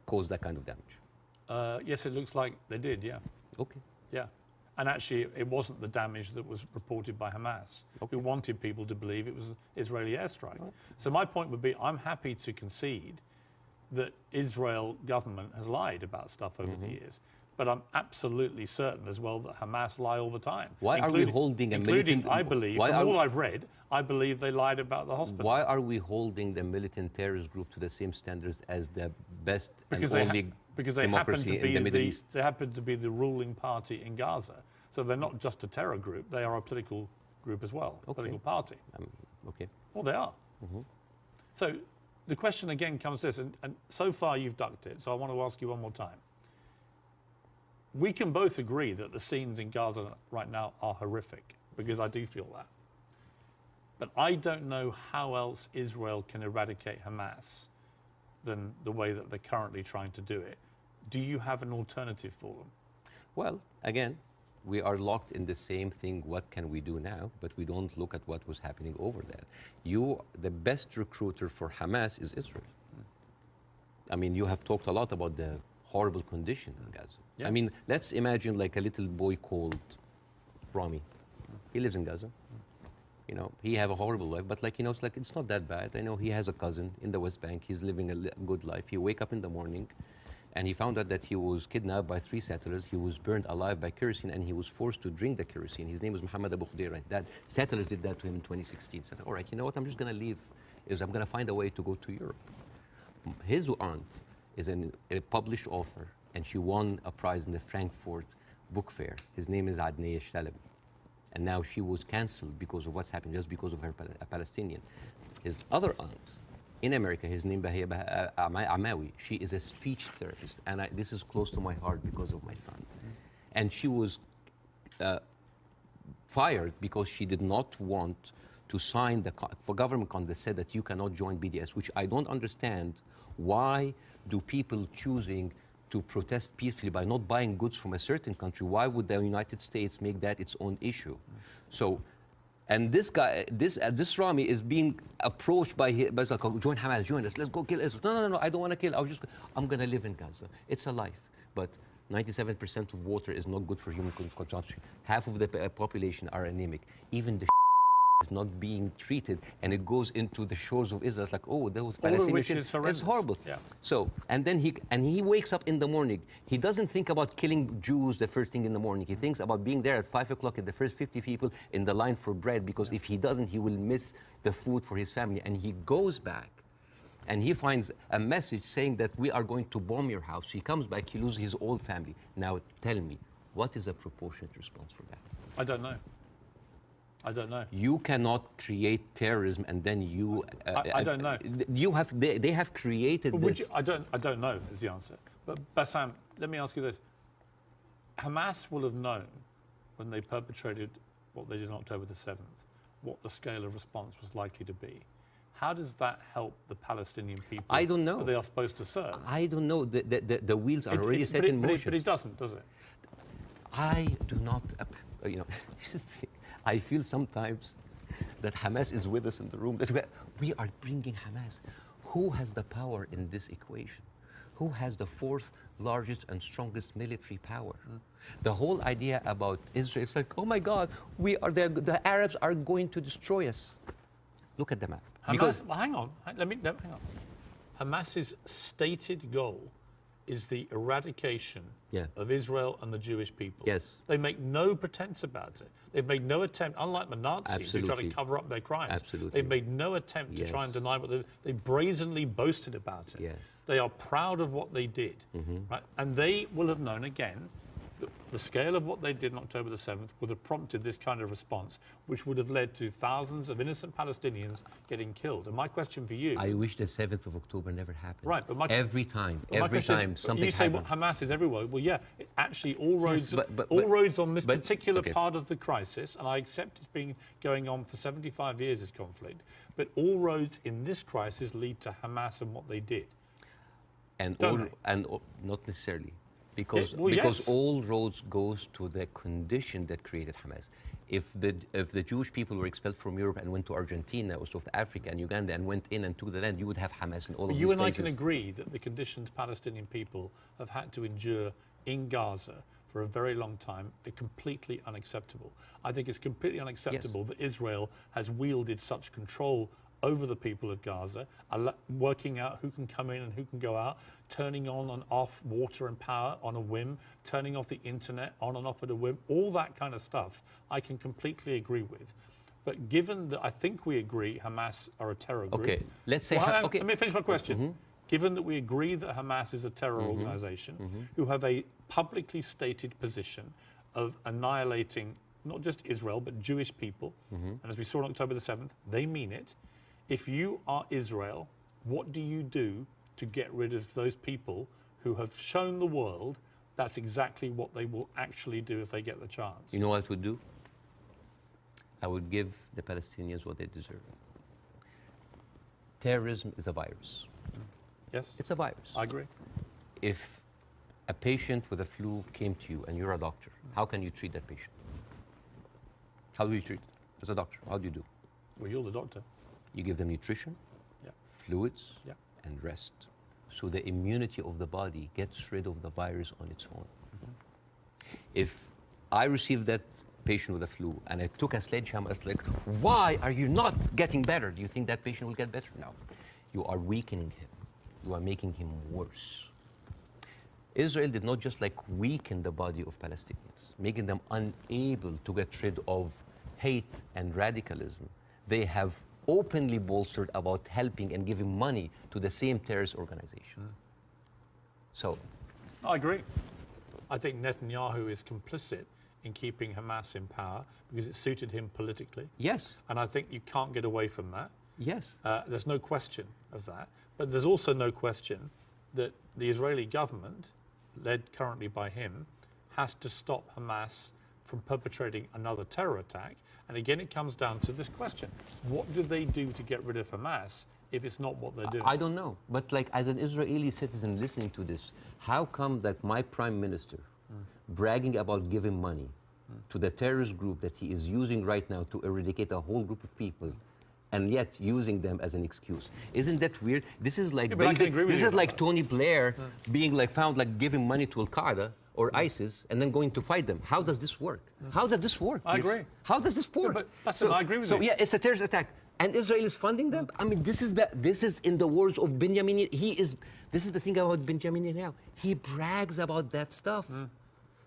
Speaker 2: caused that kind of damage?
Speaker 1: Yes, it looks like they did, yeah.
Speaker 2: Okay.
Speaker 1: Yeah. And actually, it wasn't the damage that was reported by Hamas, who wanted people to believe it was an Israeli airstrike. So my point would be, I'm happy to concede that Israel government has lied about stuff over the years. But I'm absolutely certain as well that Hamas lie all the time.
Speaker 2: Why are we holding a militant...
Speaker 1: I believe, from all I've read, I believe they lied about the hospital.
Speaker 2: Why are we holding the militant terrorist group to the same standards as the best and only democracy in the Middle East?
Speaker 1: They happen to be the ruling party in Gaza. So they're not just a terror group, they are a political group as well, a political party.
Speaker 2: Okay.
Speaker 1: Well, they are. So the question again comes this, and so far you've ducked it, so I want to ask you one more time. We can both agree that the scenes in Gaza right now are horrific, because I do feel that. But I don't know how else Israel can eradicate Hamas than the way that they're currently trying to do it. Do you have an alternative for them?
Speaker 2: Well, again, we are locked in the same thing, what can we do now? But we don't look at what was happening over there. The best recruiter for Hamas is Israel. I mean, you have talked a lot about the horrible condition in Gaza. Yeah. I mean, let's imagine like a little boy called Rami. He lives in Gaza. You know, he have a horrible life, but like, you know, it's not that bad. I know he has a cousin in the West Bank. He's living a good life. He wake up in the morning and he found out that he was kidnapped by 3 settlers. He was burned alive by kerosene and he was forced to drink the kerosene. His name was Muhammad Abu Khudaira. That settlers did that to him in 2016. Said, all right, you know what, I'm just gonna leave. I'm gonna find a way to go to Europe. His aunt is a published author and she won a prize in the Frankfurt book fair. His name is Adnei Shtalabi. And now she was canceled because of what's happened, just because of her a Palestinian. His other aunt in America, his name Amawi, she is a speech therapist. And this is close to my heart because of my son. And she was fired because she did not want to sign for government contract that said that you cannot join BDS, which I don't understand. Why do people choosing to protest peacefully by not buying goods from a certain country? Why would the United States make that its own issue? So, and this guy, this Rami is being approached by like, join Hamas, join us, let's go kill Israel. No, I don't want to kill. I'm going to live in Gaza. It's a life, but 97% of water is not good for human consumption. Half of the population are anemic. Even the is not being treated, and it goes into the shores of Israel. It's like, oh, those Palestinians. It's horrible.
Speaker 1: Yeah.
Speaker 2: So, and then he wakes up in the morning. He doesn't think about killing Jews the first thing in the morning. He thinks about being there at 5 o'clock at the first 50 people in the line for bread, because if he doesn't, he will miss the food for his family. And he goes back, and he finds a message saying that we are going to bomb your house. He comes back, he loses his whole family. Now, tell me, what is a proportionate response for that?
Speaker 1: I don't know. I don't know.
Speaker 2: You cannot create terrorism and then you.
Speaker 1: I don't know.
Speaker 2: You have. They have created this.
Speaker 1: I don't know is the answer. But Bassam, let me ask you this: Hamas will have known when they perpetrated what they did on October the 7th, what the scale of response was likely to be. How does that help the Palestinian people?
Speaker 2: I don't know.
Speaker 1: That they are supposed to serve.
Speaker 2: I don't know. The wheels are already set in motion.
Speaker 1: But it doesn't, does it?
Speaker 2: I do not. You know, this is the thing. I feel sometimes that Hamas is with us in the room, that we are bringing Hamas. Who has the power in this equation? Who has the fourth largest and strongest military power? The whole idea about Israel, it's like, oh my God, the Arabs are going to destroy us. Look at the map.
Speaker 1: Hamas, well, hang on, hang on. Hamas's stated goal is the eradication of Israel and the Jewish people.
Speaker 2: Yes.
Speaker 1: They make no pretense about it. They've made no attempt, unlike the Nazis who try to cover up their crimes.
Speaker 2: Absolutely.
Speaker 1: They've made no attempt to try and deny what they brazenly boasted about it.
Speaker 2: Yes.
Speaker 1: They are proud of what they did. Right? And they will have known, again, the scale of what they did on October the 7th would have prompted this kind of response, which would have led to thousands of innocent Palestinians getting killed. And my question for you...
Speaker 2: I wish the 7th of October never happened.
Speaker 1: Right, but
Speaker 2: every time something happened.
Speaker 1: You say, well, Hamas is everywhere. Well, yeah, actually all roads, roads on this particular part of the crisis, and I accept it's been going on for 75 years, this conflict, but all roads in this crisis lead to Hamas and what they did.
Speaker 2: And not necessarily. Because all roads goes to the condition that created Hamas. If the Jewish people were expelled from Europe and went to Argentina or South Africa and Uganda and went in and took the land, you would have Hamas in all of these places.
Speaker 1: You and I can agree that the conditions Palestinian people have had to endure in Gaza for a very long time are completely unacceptable. I think it's completely unacceptable that Israel has wielded such control over the people of Gaza, working out who can come in and who can go out, turning on and off water and power on a whim, turning off the internet on and off at a whim, all that kind of stuff I can completely agree with. But given that I think we agree Hamas are a terror group...
Speaker 2: Okay, let's say...
Speaker 1: Let me finish my question. Given that we agree that Hamas is a terror organization who have a publicly stated position of annihilating not just Israel, but Jewish people, and as we saw on October the 7th, they mean it. If you are Israel, what do you do to get rid of those people who have shown the world that's exactly what they will actually do if they get the chance?
Speaker 2: You know what I would do? I would give the Palestinians what they deserve. Terrorism is a virus.
Speaker 1: Yes.
Speaker 2: It's a virus.
Speaker 1: I agree.
Speaker 2: If a patient with a flu came to you and you're a doctor, how can you treat that patient? How do you treat it? As a doctor, how do you do?
Speaker 1: Well, you're the doctor.
Speaker 2: You give them nutrition, fluids, and rest. So the immunity of the body gets rid of the virus on its own. If I received that patient with a flu and I took a sledgehammer, it's like, why are you not getting better? Do you think that patient will get better? No. You are weakening him. You are making him worse. Israel did not just weaken the body of Palestinians, making them unable to get rid of hate and radicalism. They have openly bolstered about helping and giving money to the same terrorist organization. So,
Speaker 1: I agree. I think Netanyahu is complicit in keeping Hamas in power because it suited him politically.
Speaker 2: Yes.
Speaker 1: And I think you can't get away from that.
Speaker 2: Yes.
Speaker 1: There's no question of that. But there's also no question that the Israeli government, led currently by him, has to stop Hamas from perpetrating another terror attack. And again, it comes down to this question. What do they do to get rid of Hamas if it's not what they're doing?
Speaker 2: I don't know. But like, as an Israeli citizen listening to this, how come that my prime minister bragging about giving money to the terrorist group that he is using right now to eradicate a whole group of people, and yet using them as an excuse? Isn't that weird? This is like this is like Tony Blair being like found like giving money to Al-Qaeda or ISIS and then going to fight them. How does this work? How does this work?
Speaker 1: I agree.
Speaker 2: How does this work?
Speaker 1: Yeah, but I agree with you.
Speaker 2: So yeah, it's a terrorist attack, and Israel is funding them. I mean, this is in the words of Benjamin. This is the thing about Benjamin Netanyahu. He brags about that stuff.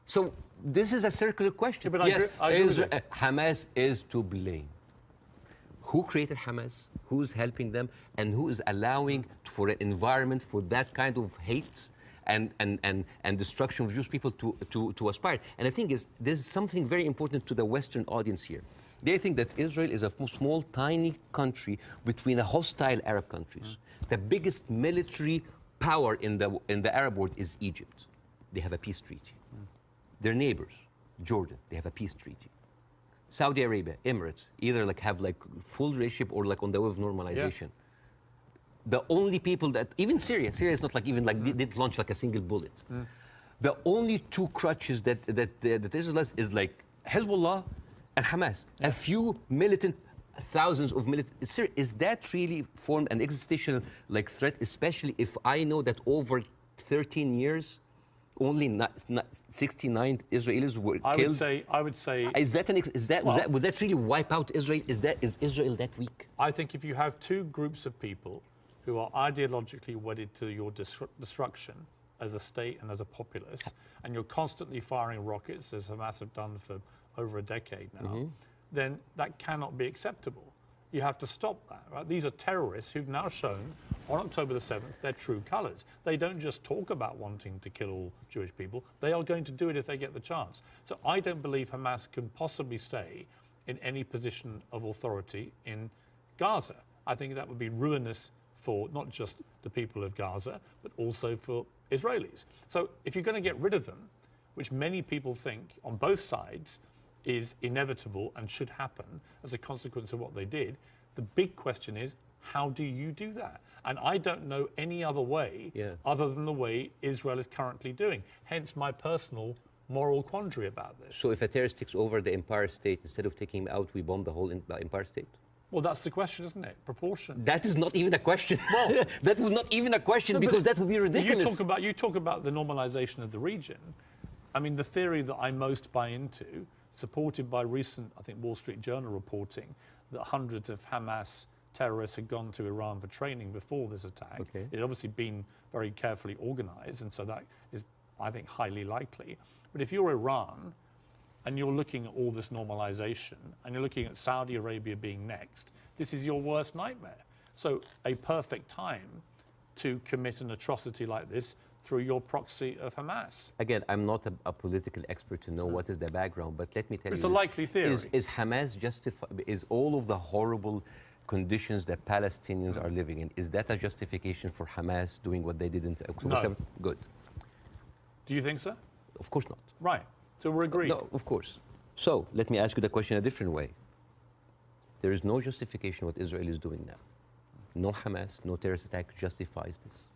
Speaker 2: So this is a circular question.
Speaker 1: Yeah, but
Speaker 2: yes,
Speaker 1: I agree with you.
Speaker 2: Hamas is to blame. Who created Hamas? Who's helping them? And who is allowing for an environment for that kind of hate and destruction of Jewish people to aspire? And the thing is, there's something very important to the Western audience here. They think that Israel is a small, tiny country between the hostile Arab countries. The biggest military power in the Arab world is Egypt. They have a peace treaty. Their neighbors, Jordan, they have a peace treaty. Saudi Arabia, Emirates, either like have like full relationship or like on the way of normalization. Yeah. The only people that, even Syria is not like even like didn't launch like a single bullet. The only two crutches that Israel has is like Hezbollah and Hamas. Yeah. A few militant, thousands of militant. Is that really formed an existential like threat, especially if I know that over 13 years, only 69 Israelis were killed?
Speaker 1: I would say.
Speaker 2: Would that really wipe out Israel? Is Israel that weak?
Speaker 1: I think if you have two groups of people who are ideologically wedded to your destruction as a state and as a populace, and you're constantly firing rockets, as Hamas have done for over a decade now, then that cannot be acceptable. You have to stop that, right? These are terrorists who've now shown on October the 7th their true colors. They don't just talk about wanting to kill all Jewish people. They are going to do it if they get the chance. So I don't believe Hamas can possibly stay in any position of authority in Gaza. I think that would be ruinous for not just the people of Gaza, but also for Israelis. So if you're going to get rid of them, which many people think on both sides is inevitable and should happen as a consequence of what they did, the big question is, how do you do that? And I don't know any other way other than the way Israel is currently doing. Hence my personal moral quandary about this.
Speaker 2: So if a terrorist takes over the Empire State, instead of taking him out, we bomb the whole Empire State?
Speaker 1: Well, that's the question, isn't it? Proportion.
Speaker 2: That is not even a question. Well, that was not even a question, because that would be ridiculous.
Speaker 1: You talk about the normalization of the region. I mean, the theory that I most buy into, supported by recent, I think, Wall Street Journal reporting, that hundreds of Hamas terrorists had gone to Iran for training before this attack. Okay. It had obviously been very carefully organized, and so that is, I think, highly likely. But if you're Iran, and you're looking at all this normalization, and you're looking at Saudi Arabia being next, this is your worst nightmare. So a perfect time to commit an atrocity like this through your proxy of Hamas.
Speaker 2: Again, I'm not a political expert to know what is the background, but let me tell you.
Speaker 1: It's a likely theory.
Speaker 2: Is Hamas justified? Is all of the horrible conditions that Palestinians are living in, is that a justification for Hamas doing what they did in October 7th? Good.
Speaker 1: Do you think so?
Speaker 2: Of course not.
Speaker 1: Right. So we're agreed.
Speaker 2: No, of course. So let me ask you the question a different way. There is no justification what Israel is doing now. No Hamas, no terrorist attack justifies this.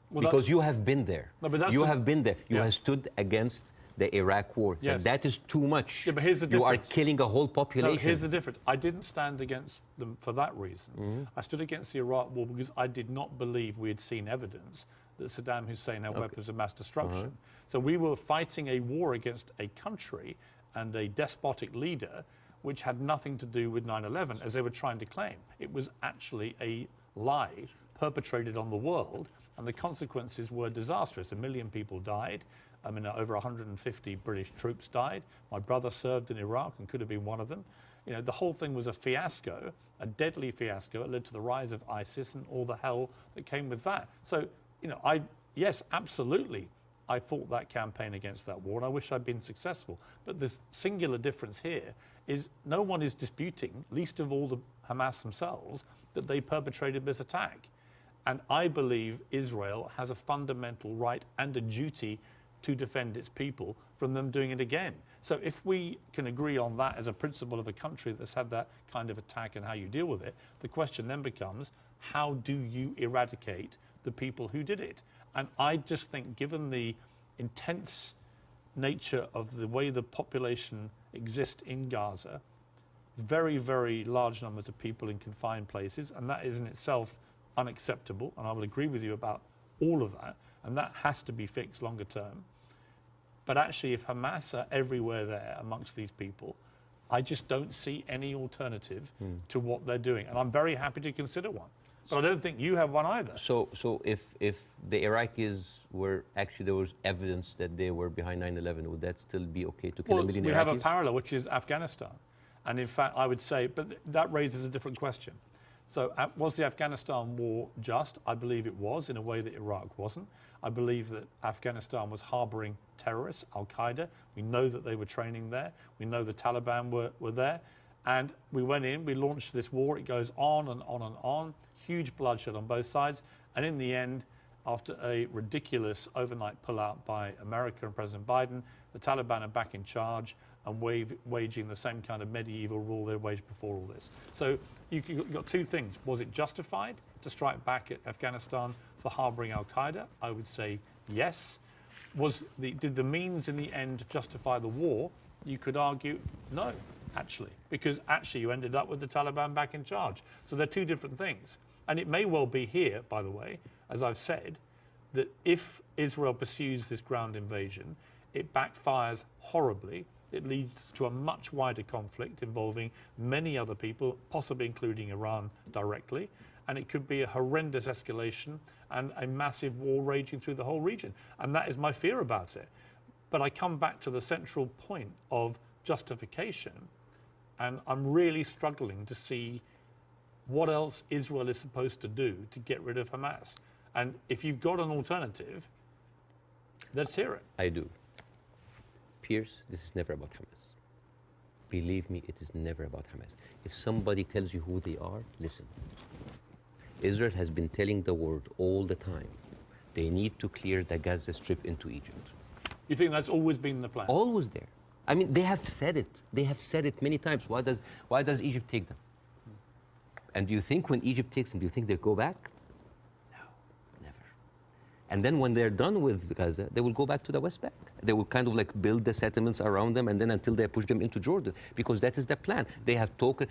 Speaker 2: Well, because you have been there. No, but you have been there. You have stood against the Iraq war. Yes. And that is too much.
Speaker 1: Yeah, but here's the difference.
Speaker 2: You are killing a whole population.
Speaker 1: No, here's the difference. I didn't stand against them for that reason. I stood against the Iraq war because I did not believe we had seen evidence that Saddam Hussein had weapons of mass destruction. So we were fighting a war against a country and a despotic leader which had nothing to do with 9/11, as they were trying to claim. It was actually a lie perpetrated on the world, and the consequences were disastrous. 1 million people died. I mean, over 150 British troops died. My brother served in Iraq and could have been one of them. You know, the whole thing was a fiasco, a deadly fiasco. It led to the rise of ISIS and all the hell that came with that. So, you know, yes, absolutely, I fought that campaign against that war, and I wish I'd been successful. But the singular difference here is no one is disputing, least of all the Hamas themselves, that they perpetrated this attack. And I believe Israel has a fundamental right and a duty to defend its people from them doing it again. So if we can agree on that as a principle of a country that's had that kind of attack and how you deal with it, the question then becomes, how do you eradicate the people who did it? And I just think, given the intense nature of the way the population exists in Gaza, very, very large numbers of people in confined places, and that is in itself unacceptable, and I will agree with you about all of that, and that has to be fixed longer term. But actually, if Hamas are everywhere there amongst these people, I just don't see any alternative to what they're doing. And I'm very happy to consider one. But I don't think you have one either.
Speaker 2: So if the Iraqis were actually, there was evidence that they were behind 9/11, would that still be okay to kill a million Iraqis?
Speaker 1: We have a parallel, which is Afghanistan. And in fact, I would say, but that raises a different question. So was the Afghanistan war just? I believe it was, in a way that Iraq wasn't. I believe that Afghanistan was harboring terrorists, Al-Qaeda. We know that they were training there. We know the Taliban were there. And we went in, we launched this war. It goes on and on and on. Huge bloodshed on both sides. And in the end, after a ridiculous overnight pullout by America and President Biden, the Taliban are back in charge and waging the same kind of medieval rule they waged before all this. So you've got two things. Was it justified to strike back at Afghanistan for harboring Al-Qaeda? I would say yes. Did the means in the end justify the war? You could argue no, actually, because actually you ended up with the Taliban back in charge. So they're two different things. And it may well be here, by the way, as I've said, that if Israel pursues this ground invasion, it backfires horribly. It leads to a much wider conflict involving many other people, possibly including Iran directly. And it could be a horrendous escalation and a massive war raging through the whole region. And that is my fear about it. But I come back to the central point of justification, and I'm really struggling to see what else Israel is supposed to do to get rid of Hamas. And if you've got an alternative, let's hear it.
Speaker 2: I do. Piers, this is never about Hamas. Believe me, it is never about Hamas. If somebody tells you who they are, listen. Israel has been telling the world all the time, they need to clear the Gaza Strip into Egypt.
Speaker 1: You think that's always been the plan?
Speaker 2: Always there. I mean, they have said it. They have said it many times. Why does Egypt take them? And do you think when Egypt takes them, do you think they go back? No, never. And then when they're done with Gaza, they will go back to the West Bank. They will kind of like build the settlements around them, and then until they push them into Jordan, because that is the plan. They have talked,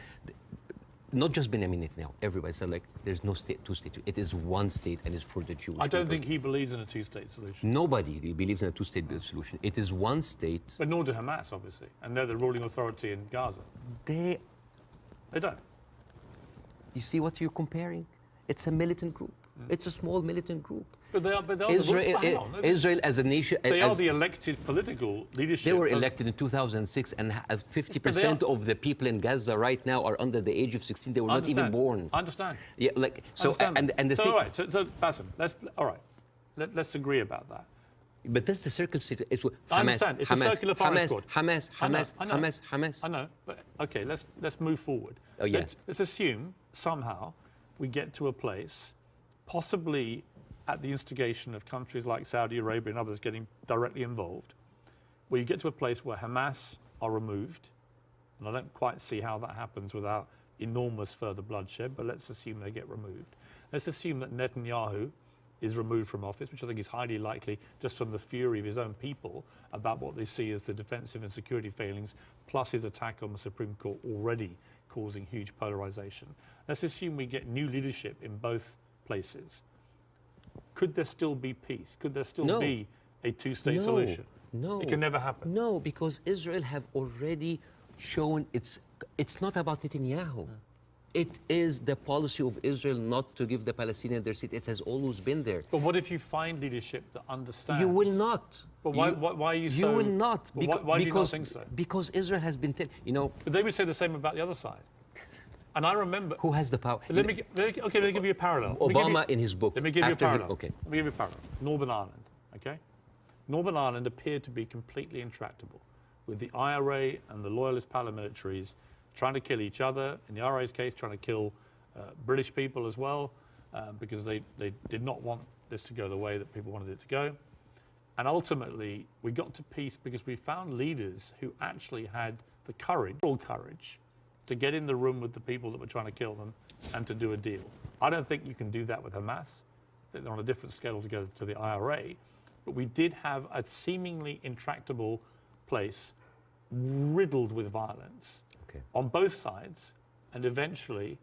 Speaker 2: not just Benjamin Netanyahu, everybody said like, there's no state, two states. It is one state, and it's for the Jewish
Speaker 1: I don't
Speaker 2: people.
Speaker 1: think he believes in a two-state solution.
Speaker 2: Nobody believes in a two-state solution. It is one state.
Speaker 1: But nor do Hamas, obviously, and they're the ruling authority in Gaza.
Speaker 2: They
Speaker 1: don't.
Speaker 2: You see what you're comparing? It's a militant group. It's a small militant group.
Speaker 1: But they are
Speaker 2: Israel as a nation.
Speaker 1: They are the elected political leadership.
Speaker 2: They were elected in 2006, and 50% of the people in Gaza right now are under the age of 16. They were not even born.
Speaker 1: I understand.
Speaker 2: Yeah, like so. And the thing.
Speaker 1: All right. So Bاسم, let's agree about that.
Speaker 2: But that's the circle state. It's Hamas,
Speaker 1: I understand. It's
Speaker 2: Hamas,
Speaker 1: a circular firing squad.
Speaker 2: Hamas.
Speaker 1: I know. But okay, let's move forward.
Speaker 2: Oh yeah.
Speaker 1: Let's assume somehow we get to a place, possibly at the instigation of countries like Saudi Arabia and others getting directly involved, where you get to a place where Hamas are removed, and I don't quite see how that happens without enormous further bloodshed, but let's assume they get removed. Let's assume that Netanyahu is removed from office, which I think is highly likely just from the fury of his own people about what they see as the defensive and security failings, plus his attack on the Supreme Court already causing huge polarization. Let's assume we get new leadership in both places. Could there still be peace? Could there still be a two-state solution?
Speaker 2: No.
Speaker 1: It can never happen.
Speaker 2: No, because Israel have already shown it's not about Netanyahu. It is the policy of Israel not to give the Palestinians their seat. It has always been there.
Speaker 1: But what if you find leadership that understands?
Speaker 2: You will not.
Speaker 1: But why are you so...
Speaker 2: You will not.
Speaker 1: Why do you not think so?
Speaker 2: Because Israel has been...
Speaker 1: But they would say the same about the other side. And I remember...
Speaker 2: Who has the power?
Speaker 1: Let me give you a parallel.
Speaker 2: Obama in his book...
Speaker 1: Let me give you a parallel.
Speaker 2: Okay.
Speaker 1: Let me give you a parallel. Northern Ireland, okay? Northern Ireland appeared to be completely intractable, with the IRA and the loyalist paramilitaries trying to kill each other. In the IRA's case, trying to kill British people as well, because they did not want this to go the way that people wanted it to go. And ultimately, we got to peace because we found leaders who actually had the courage, moral courage, to get in the room with the people that were trying to kill them and to do a deal. I don't think you can do that with Hamas. They're on a different scale altogether to the IRA. But we did have a seemingly intractable place riddled with violence on both sides, and eventually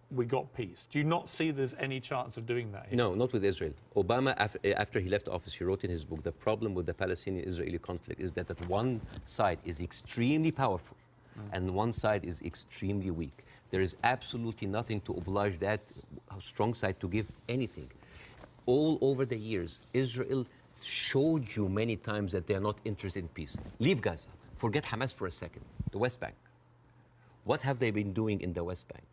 Speaker 1: we got peace. Do you not see there's any chance of doing that here?
Speaker 2: No, not with Israel. Obama, after he left office, he wrote in his book, the problem with the Palestinian-Israeli conflict is that one side is extremely powerful and one side is extremely weak. There is absolutely nothing to oblige that strong side to give anything. All over the years, Israel showed you many times that they are not interested in peace. Leave Gaza. Forget Hamas for a second. The West Bank. What have they been doing in the West Bank?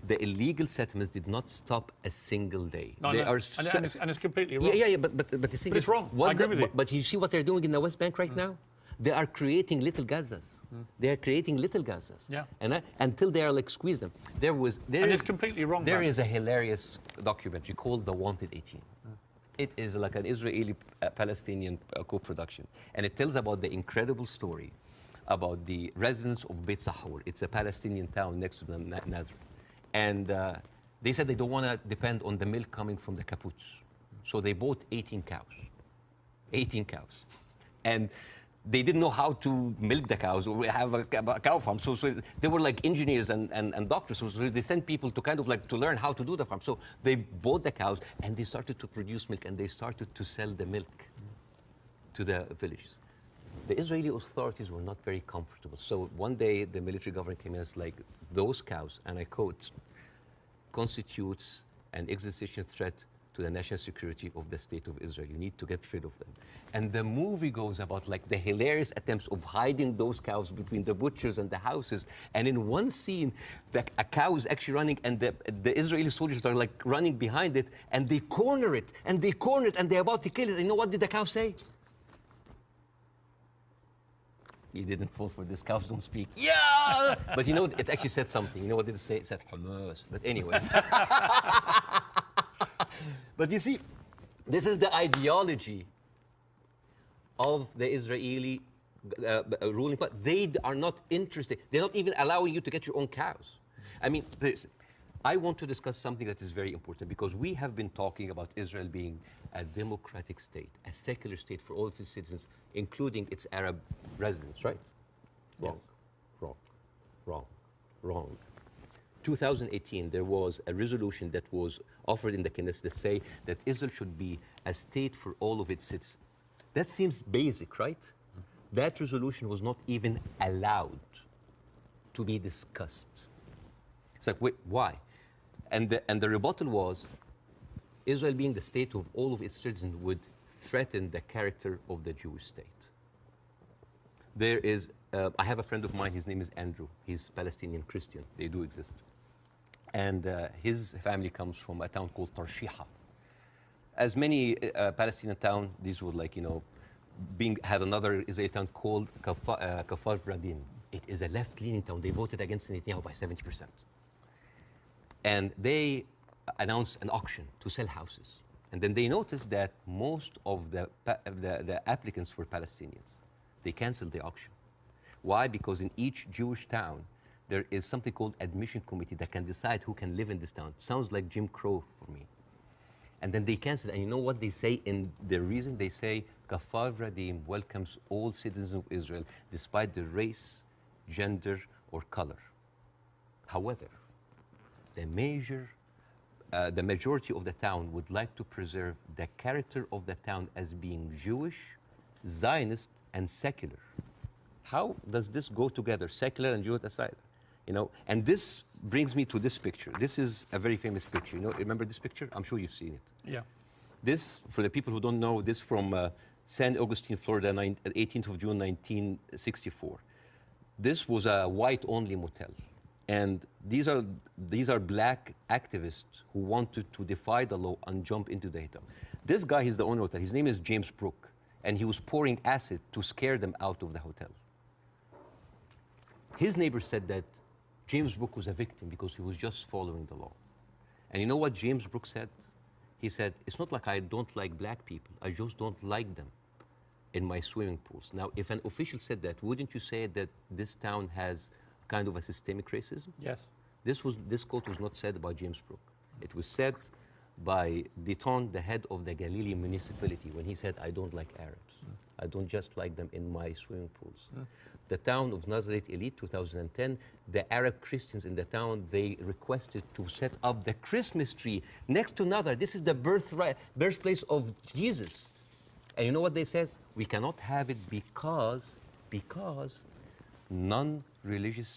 Speaker 2: The illegal settlements did not stop a single day.
Speaker 1: No,
Speaker 2: they
Speaker 1: no.
Speaker 2: are
Speaker 1: and it's completely wrong.
Speaker 2: Yeah, but the thing
Speaker 1: But
Speaker 2: is
Speaker 1: it's wrong. I agree with you.
Speaker 2: But you see what they're doing in the West Bank right now? They are creating little Gazas. They are creating little Gazas.
Speaker 1: Yeah.
Speaker 2: And until they are like squeeze them.
Speaker 1: It's completely wrong.
Speaker 2: There is a hilarious documentary called The Wanted 18. It is like an Israeli Palestinian co-production, and it tells about the incredible story about the residents of Beit Sahur. It's a Palestinian town next to the Nazareth. And they said they don't want to depend on the milk coming from the kibbutz. So they bought 18 cows. 18 cows. And they didn't know how to milk the cows or have a cow farm. So they were like engineers and doctors. So they sent people to kind of like to learn how to do the farm. So they bought the cows and they started to produce milk and they started to sell the milk to the villages. The Israeli authorities were not very comfortable. So one day the military government came in and said, like, those cows, and I quote, constitutes an existential threat to the national security of the state of Israel. You need to get rid of them. And the movie goes about like the hilarious attempts of hiding those cows between the butchers and the houses. And in one scene, a cow is actually running and the Israeli soldiers are like running behind it and they corner it and they corner it and they're about to kill it. And you know what did the cow say? You didn't fall for this, cows don't speak. Yeah! But you know, it actually said something. You know what did it say? It said Hamas. But anyways. But you see, this is the ideology of the Israeli ruling party. They are not interested. They're not even allowing you to get your own cows. I mean, I want to discuss something that is very important because we have been talking about Israel being a democratic state, a secular state for all of its citizens, including its Arab residents, right? Wrong,
Speaker 1: Yes.
Speaker 2: wrong. 2018, there was a resolution that was offered in the Knesset that say that Israel should be a state for all of its citizens. That seems basic, right? That resolution was not even allowed to be discussed. It's like, wait, why? And the rebuttal was, Israel being the state of all of its citizens would threaten the character of the Jewish state. There is, I have a friend of mine, his name is Andrew. He's Palestinian Christian, they do exist. And his family comes from a town called Tarshiha. As many Palestinian towns, these would like, you know, had another Israeli town called Kafar Vradim. It is a left-leaning town. They voted against Netanyahu by 70%. And they announced an auction to sell houses. And then they noticed that most of the applicants were Palestinians. They canceled the auction. Why? Because in each Jewish town, there is something called admission committee that can decide who can live in this town. Sounds like Jim Crow for me. And then they canceled. And you know what they say in the reason? They say, Kafar Vradim welcomes all citizens of Israel, despite the race, gender, or color. However, the majority of the town would like to preserve the character of the town as being Jewish, Zionist, and secular. How does this go together, secular and Jewish aside? You know, and this brings me to this picture. This is a very famous picture. You know, remember this picture? I'm sure you've seen it.
Speaker 1: Yeah.
Speaker 2: This, for the people who don't know, this from San Augustine, Florida, 18th of June, 1964. This was a white-only motel. And these are black activists who wanted to defy the law and jump into the hotel. This guy, he's the owner of that. His name is James Brooke. and he was pouring acid to scare them out of the hotel. His neighbor said that James Brooke was a victim because he was just following the law. And you know what James Brooke said? He said, it's not like I don't like black people, I just don't like them in my swimming pools. Now, if an official said that, wouldn't you say that this town has kind of a systemic racism?
Speaker 1: Yes.
Speaker 2: This quote was not said by James Brooke. It was said by Deton, the head of the Galilee municipality, when he said, I don't like Arabs. I don't just like them in my swimming pools. The town of Nazareth Elite, 2010, the Arab Christians in the town, they requested to set up the Christmas tree next to Nazareth. This is the birthplace of Jesus. And you know what they said? We cannot have it because non-Jewish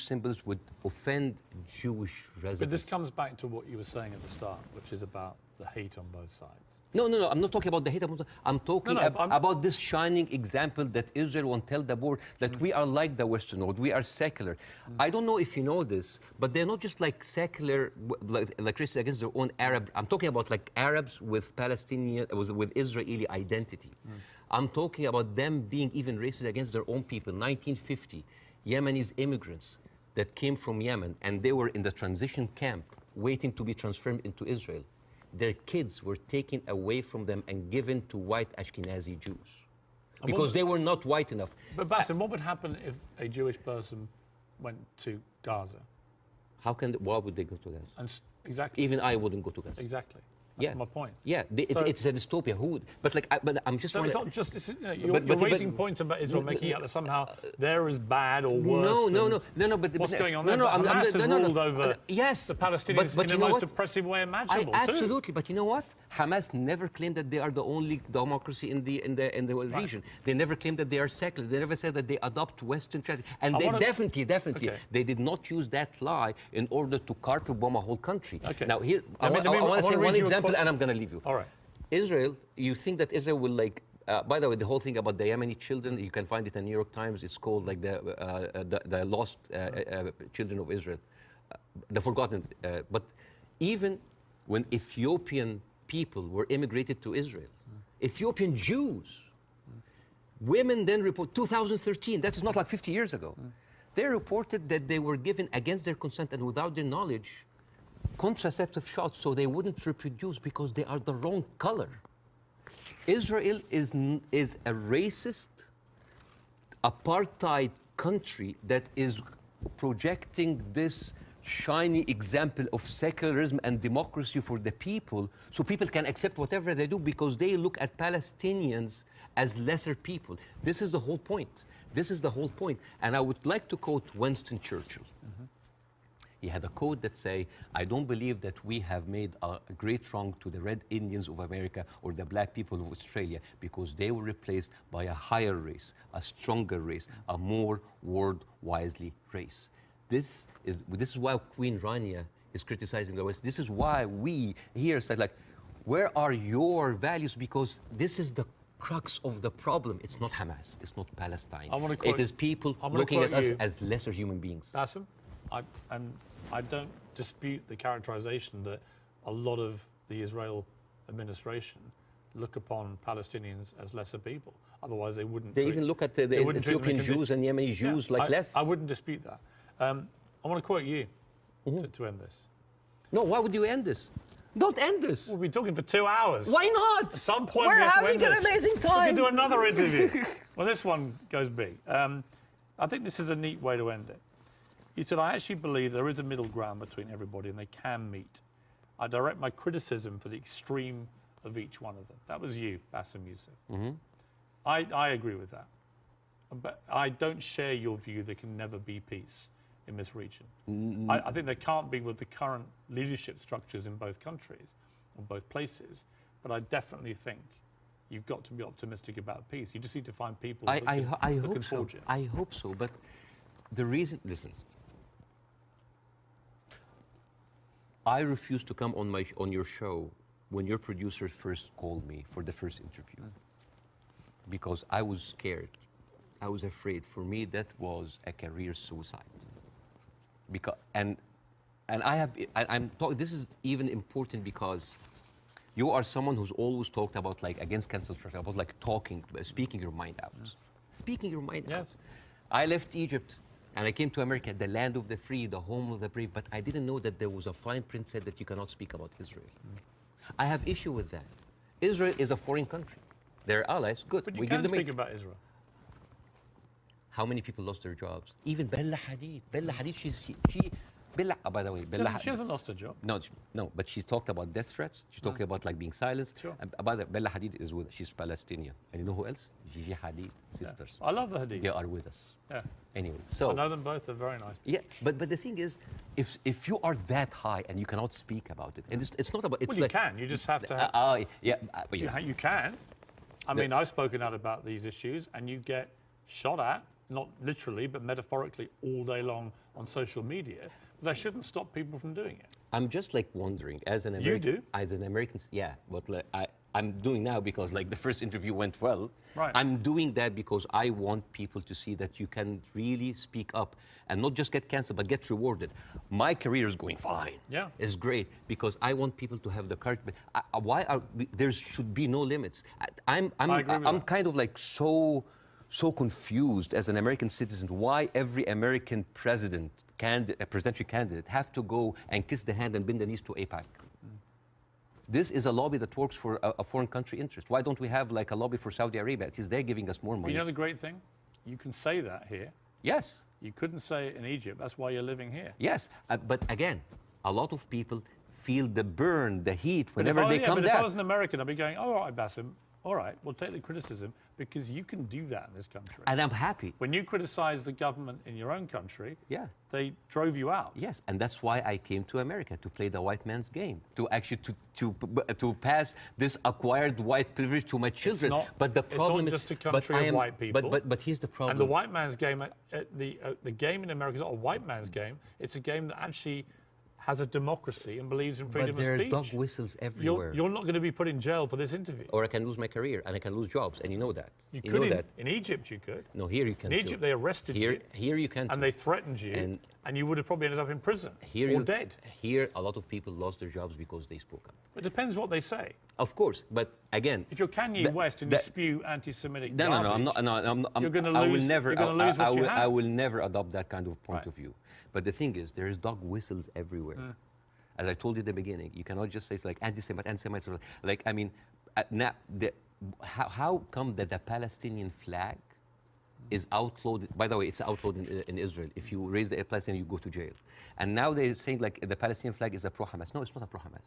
Speaker 2: symbols would offend Jewish residents.
Speaker 1: But this comes back to what you were saying at the start, which is about the hate on both sides.
Speaker 2: No, I'm not talking about the hate. I'm talking about this shining example that Israel won't tell the world that we are like the Western world. We are secular. I don't know if you know this, but they're not just like secular, like Christians against their own Arab. I'm talking about like Arabs with Palestinian, with Israeli identity. I'm talking about them being even racist against their own people. 1950, Yemenis immigrants that came from Yemen, and they were in the transition camp waiting to be transferred into Israel. Their kids were taken away from them and given to white Ashkenazi Jews because they were not white enough.
Speaker 1: But Bاسم, what would happen if a Jewish person went to Gaza?
Speaker 2: Why would they go to Gaza?
Speaker 1: Exactly.
Speaker 2: Even I wouldn't go to Gaza.
Speaker 1: Exactly. That's my point.
Speaker 2: Yeah, it's a dystopia. But I'm just.
Speaker 1: So it's not just. You're raising points about Israel, making out that somehow they're as bad or worse.
Speaker 2: No. But
Speaker 1: what's going on there? Hamas has ruled over the Palestinians in the most oppressive way imaginable.
Speaker 2: Absolutely, but you know what? Hamas never claimed that they are the only democracy in the region. They never claimed that they are secular. They never said that they adopt Western tradition. And they definitely, they did not use that lie in order to carpet bomb a whole country.
Speaker 1: Okay.
Speaker 2: Now here, I want to say one example, and I'm going to leave you.
Speaker 1: All right.
Speaker 2: Israel, you think that Israel will like, by the way, the whole thing about the Yemeni children, you can find it in New York Times. It's called like the lost children of Israel, the forgotten. But even when Ethiopian people were immigrated to Israel, Ethiopian Jews, women then report, 2013, that's not like 50 years ago, they reported that they were given against their consent and without their knowledge contraceptive shots so they wouldn't reproduce because they are the wrong color. Israel is a racist, apartheid country that is projecting this shiny example of secularism and democracy for the people so people can accept whatever they do because they look at Palestinians as lesser people. This is the whole point. This is the whole point. And I would like to quote Winston Churchill. He had a quote that say, I don't believe that we have made a great wrong to the Red Indians of America or the black people of Australia because they were replaced by a higher race, a stronger race, a more world-wisely race. This is why Queen Rania is criticizing the West. This is why we here say, like, where are your values? Because this is the crux of the problem. It's not Hamas. It's not Palestine. It is people looking at us as lesser human beings.
Speaker 1: Bاسم, I don't dispute the characterization that a lot of the Israel administration look upon Palestinians as lesser people. Otherwise, they wouldn't.
Speaker 2: They even look at the Ethiopian Jews and Yemeni Jews like less.
Speaker 1: I wouldn't dispute that. I want to quote you to end this.
Speaker 2: No, why would you end this? Don't end this.
Speaker 1: We'll be talking for 2 hours.
Speaker 2: Why not?
Speaker 1: At some point,
Speaker 2: we're
Speaker 1: we have
Speaker 2: having an amazing time.
Speaker 1: We can do another interview. Well, this one goes big. I think this is a neat way to end it. He said, I actually believe there is a middle ground between everybody and they can meet. I direct my criticism for the extreme of each one of them. That was you, Bاسم Yousaf. I agree with that. But I don't share your view there can never be peace in this region. I think there can't be with the current leadership structures in both countries, or both places. But I definitely think you've got to be optimistic about peace. You just need to find people
Speaker 2: I
Speaker 1: who
Speaker 2: hope
Speaker 1: can
Speaker 2: so.
Speaker 1: forge it.
Speaker 2: I hope so. But the reason, listen, I refused to come on your show when your producer first called me for the first interview because I was scared. I was afraid. For me, that was a career suicide. Because I'm talking. This is even important because You are someone who's always talked about like against cancel culture, about like talking, speaking your mind out. Speaking your mind out. I left Egypt and I came to America, the land of the free, the home of the brave, but I didn't know that there was a fine print said that you cannot speak about Israel. I have issue with that. Israel is a foreign country. They're allies, good.
Speaker 1: But you can speak about Israel.
Speaker 2: How many people lost their jobs? Even Bella Hadid. Bella Hadid, Bella, by the way, Bella
Speaker 1: She hasn't lost her job.
Speaker 2: No, but she talked about death threats. She's talking about like being silenced.
Speaker 1: Sure.
Speaker 2: By the way, Bella Hadid is with us. She's Palestinian. And you know who else? Gigi Hadid sisters.
Speaker 1: I love the Hadid.
Speaker 2: They are with us.
Speaker 1: Yeah.
Speaker 2: Anyway, so
Speaker 1: I know them both. They're very nice.
Speaker 2: Yeah, but the thing is, if you are that high and you cannot speak about it, and it's not about. It's
Speaker 1: well,
Speaker 2: like,
Speaker 1: you can. You just have to.
Speaker 2: Yeah.
Speaker 1: You can. I mean, I've spoken out about these issues, and you get shot at, not literally, but metaphorically, all day long on social media. But that shouldn't stop people from doing it.
Speaker 2: I'm just like wondering, as an American.
Speaker 1: You do?
Speaker 2: As an American, yeah. But like, I'm doing now because like the first interview went well.
Speaker 1: Right.
Speaker 2: I'm doing that because I want people to see that you can really speak up and not just get canceled, but get rewarded. My career is going fine.
Speaker 1: Yeah.
Speaker 2: It's great because I want people to have the courage. There should be no limits. I'm kind of like so confused as an American citizen why every American presidential candidate have to go and kiss the hand and bend the knees to AIPAC. This is a lobby that works for a foreign country interest. Why don't we have like a lobby for Saudi Arabia? At least they're giving us more money.
Speaker 1: You know the great thing? You can say that here.
Speaker 2: Yes.
Speaker 1: You couldn't say it in Egypt. That's why you're living here.
Speaker 2: Yes, but again, a lot of people feel the burn, the heat whenever they come down.
Speaker 1: If I was an American, I'd be going, all right, Basim, all right, we'll take the criticism because you can do that in this country.
Speaker 2: And I'm happy.
Speaker 1: When you criticize the government in your own country,
Speaker 2: yeah,
Speaker 1: they drove you out.
Speaker 2: Yes, and that's why I came to America, to play the white man's game, to actually to pass this acquired white privilege to my children.
Speaker 1: But the problem is just a country of white people.
Speaker 2: But here's the problem.
Speaker 1: And the white man's game, the game in America is not a white man's game. It's a game that actually has a democracy and believes in freedom of speech.
Speaker 2: But there are dog whistles everywhere.
Speaker 1: You're not going to be put in jail for this interview.
Speaker 2: Or I can lose my career and I can lose jobs, and you know that.
Speaker 1: You could in Egypt, you could.
Speaker 2: No, here you can't.
Speaker 1: In Egypt, they arrested you.
Speaker 2: Here you can't.
Speaker 1: And they threatened you, and you would have probably ended up in prison or dead.
Speaker 2: Here, a lot of people lost their jobs because they spoke up.
Speaker 1: It depends what they say.
Speaker 2: Of course, but again,
Speaker 1: if you're Kanye West and you spew anti-Semitic garbage,
Speaker 2: I'm not.
Speaker 1: You're going to lose. You're going to lose what you have.
Speaker 2: I will never adopt that kind of point of view. But the thing is, there is dog whistles everywhere. As I told you at the beginning, you cannot just say it's like anti-Semites. Like, I mean, now, how come that the Palestinian flag is outlawed? By the way, it's outlawed in Israel. If you raise the Palestinian, you go to jail. And now they're saying like the Palestinian flag is a pro-Hamas. No, it's not a pro-Hamas.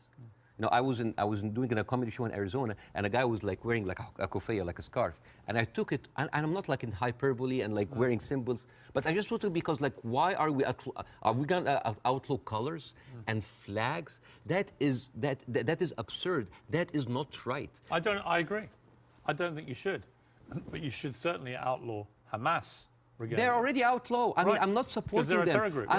Speaker 2: You know, I was doing a comedy show in Arizona, and a guy was like wearing like a kufiya, like a scarf, and I took it, and I'm not like in hyperbole and like wearing symbols, but I just took it because like, why are we gonna outlaw colors and flags? That is absurd. That is not right.
Speaker 1: I agree. I don't think you should, but you should certainly outlaw Hamas.
Speaker 2: They're already outlaw. I mean, I'm not supporting them.
Speaker 1: They're a terror group.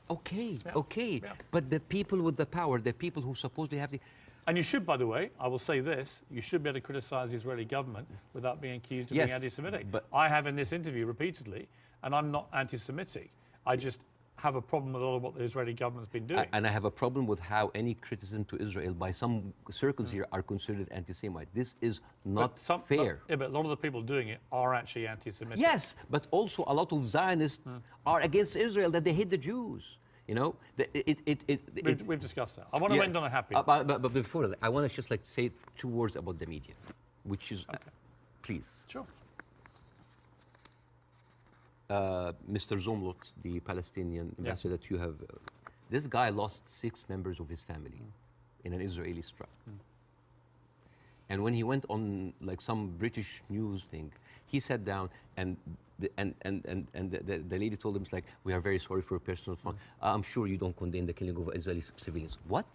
Speaker 2: Okay. But the people with the power, the people who supposedly have the...
Speaker 1: And you should, by the way, I will say this, you should be able to criticize the Israeli government without being accused of being anti-Semitic. But I have in this interview repeatedly, and I'm not anti-Semitic. I just have a problem with all of what the Israeli government's been doing.
Speaker 2: And I have a problem with how any criticism to Israel by some circles here are considered anti-Semite. This is not fair.
Speaker 1: But a lot of the people doing it are actually anti-Semitic.
Speaker 2: Yes, but also a lot of Zionists are against Israel, that they hate the Jews. You know,
Speaker 1: we've discussed that. I want to end on a happy.
Speaker 2: But before that, I want to just like say 2 words about the media, which is, please.
Speaker 1: Sure.
Speaker 2: Mr. Zomlot, the Palestinian ambassador that you have, this guy lost 6 members of his family in an Israeli strike. And when he went on like some British news thing, he sat down and the lady told him, it's like, we are very sorry for your personal fun. I'm sure you don't condemn the killing of Israeli civilians. What?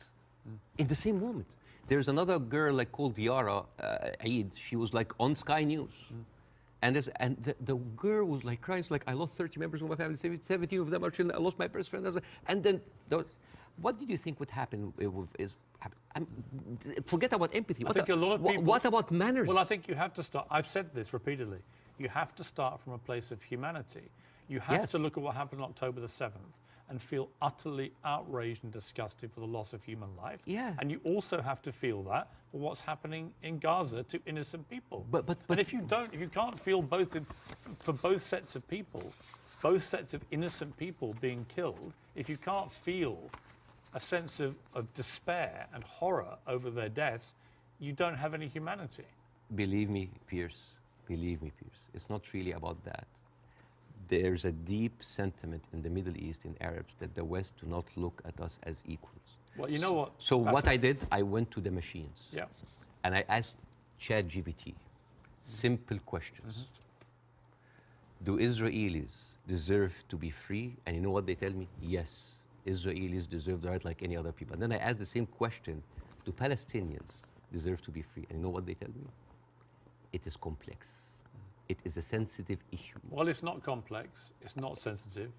Speaker 2: In the same moment. There's another girl like called Yara Eid. She was like on Sky News. And the girl was like crying, like, I lost 30 members of my family, 17 of them are children, I lost my best friend. And then, what did you think would happen forget about empathy.
Speaker 1: I think a lot of people...
Speaker 2: What about manners?
Speaker 1: Well, I think you have to start... I've said this repeatedly. You have to start from a place of humanity. You have to look at what happened on October the 7th and feel utterly outraged and disgusted for the loss of human life.
Speaker 2: Yeah.
Speaker 1: And you also have to feel that for what's happening in Gaza to innocent people.
Speaker 2: But
Speaker 1: and if you can't feel both for both sets of people, both sets of innocent people being killed, if you can't feel a sense of despair and horror over their deaths, you don't have any humanity.
Speaker 2: Believe me, Pierce, it's not really about that. There's a deep sentiment in the Middle East, in Arabs, that the West do not look at us as equals.
Speaker 1: Well, you know what?
Speaker 2: So what I did, I went to the machines.
Speaker 1: Yeah.
Speaker 2: And I asked ChatGPT simple questions. Do Israelis deserve to be free? And you know what they tell me? Yes, Israelis deserve the right like any other people. And then I asked the same question, do Palestinians deserve to be free? And you know what they tell me? It is complex. It is a sensitive issue.
Speaker 1: Well, it's not complex. It's not sensitive.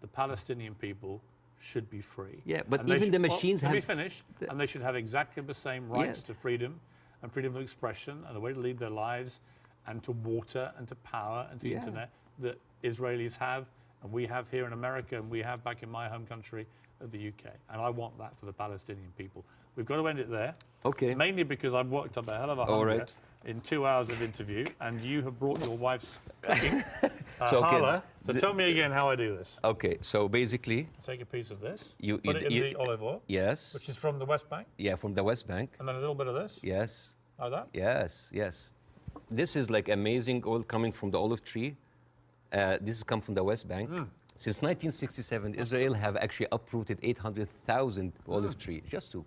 Speaker 1: The Palestinian people should be free.
Speaker 2: Yeah, but
Speaker 1: and
Speaker 2: even the machines
Speaker 1: have...
Speaker 2: have...
Speaker 1: Let me finish. And they should have exactly the same rights to freedom and freedom of expression and a way to lead their lives and to water and to power and to internet that Israelis have and we have here in America and we have back in my home country of the UK. And I want that for the Palestinian people. We've got to end it there.
Speaker 2: Okay.
Speaker 1: Mainly because I've worked up a hell of a hunger in 2 hours of interview, and you have brought your wife's cooking. So tell me again how I do this.
Speaker 2: Okay, so basically...
Speaker 1: Take a piece of this,
Speaker 2: you
Speaker 1: put it in the olive oil.
Speaker 2: Yes.
Speaker 1: Which is from the West Bank.
Speaker 2: Yeah, from the West Bank.
Speaker 1: And then a little bit of this.
Speaker 2: Yes.
Speaker 1: Like that?
Speaker 2: Yes, yes. This is like amazing oil coming from the olive tree. This has come from the West Bank. Since 1967, Israel have actually uprooted 800,000 olive trees, just to...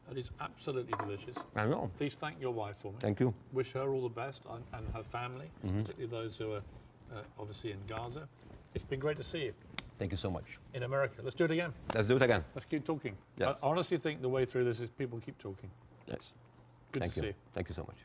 Speaker 1: That is absolutely delicious.
Speaker 2: I know.
Speaker 1: Please thank your wife for me.
Speaker 2: Thank you.
Speaker 1: Wish her all the best and her family, particularly those who are obviously in Gaza. It's been great to see you.
Speaker 2: Thank you so much.
Speaker 1: In America. Let's do it again.
Speaker 2: Let's do it again.
Speaker 1: Let's keep talking.
Speaker 2: Yes.
Speaker 1: I honestly think the way through this is people keep talking.
Speaker 2: Yes.
Speaker 1: Good to see you.
Speaker 2: Thank you so much.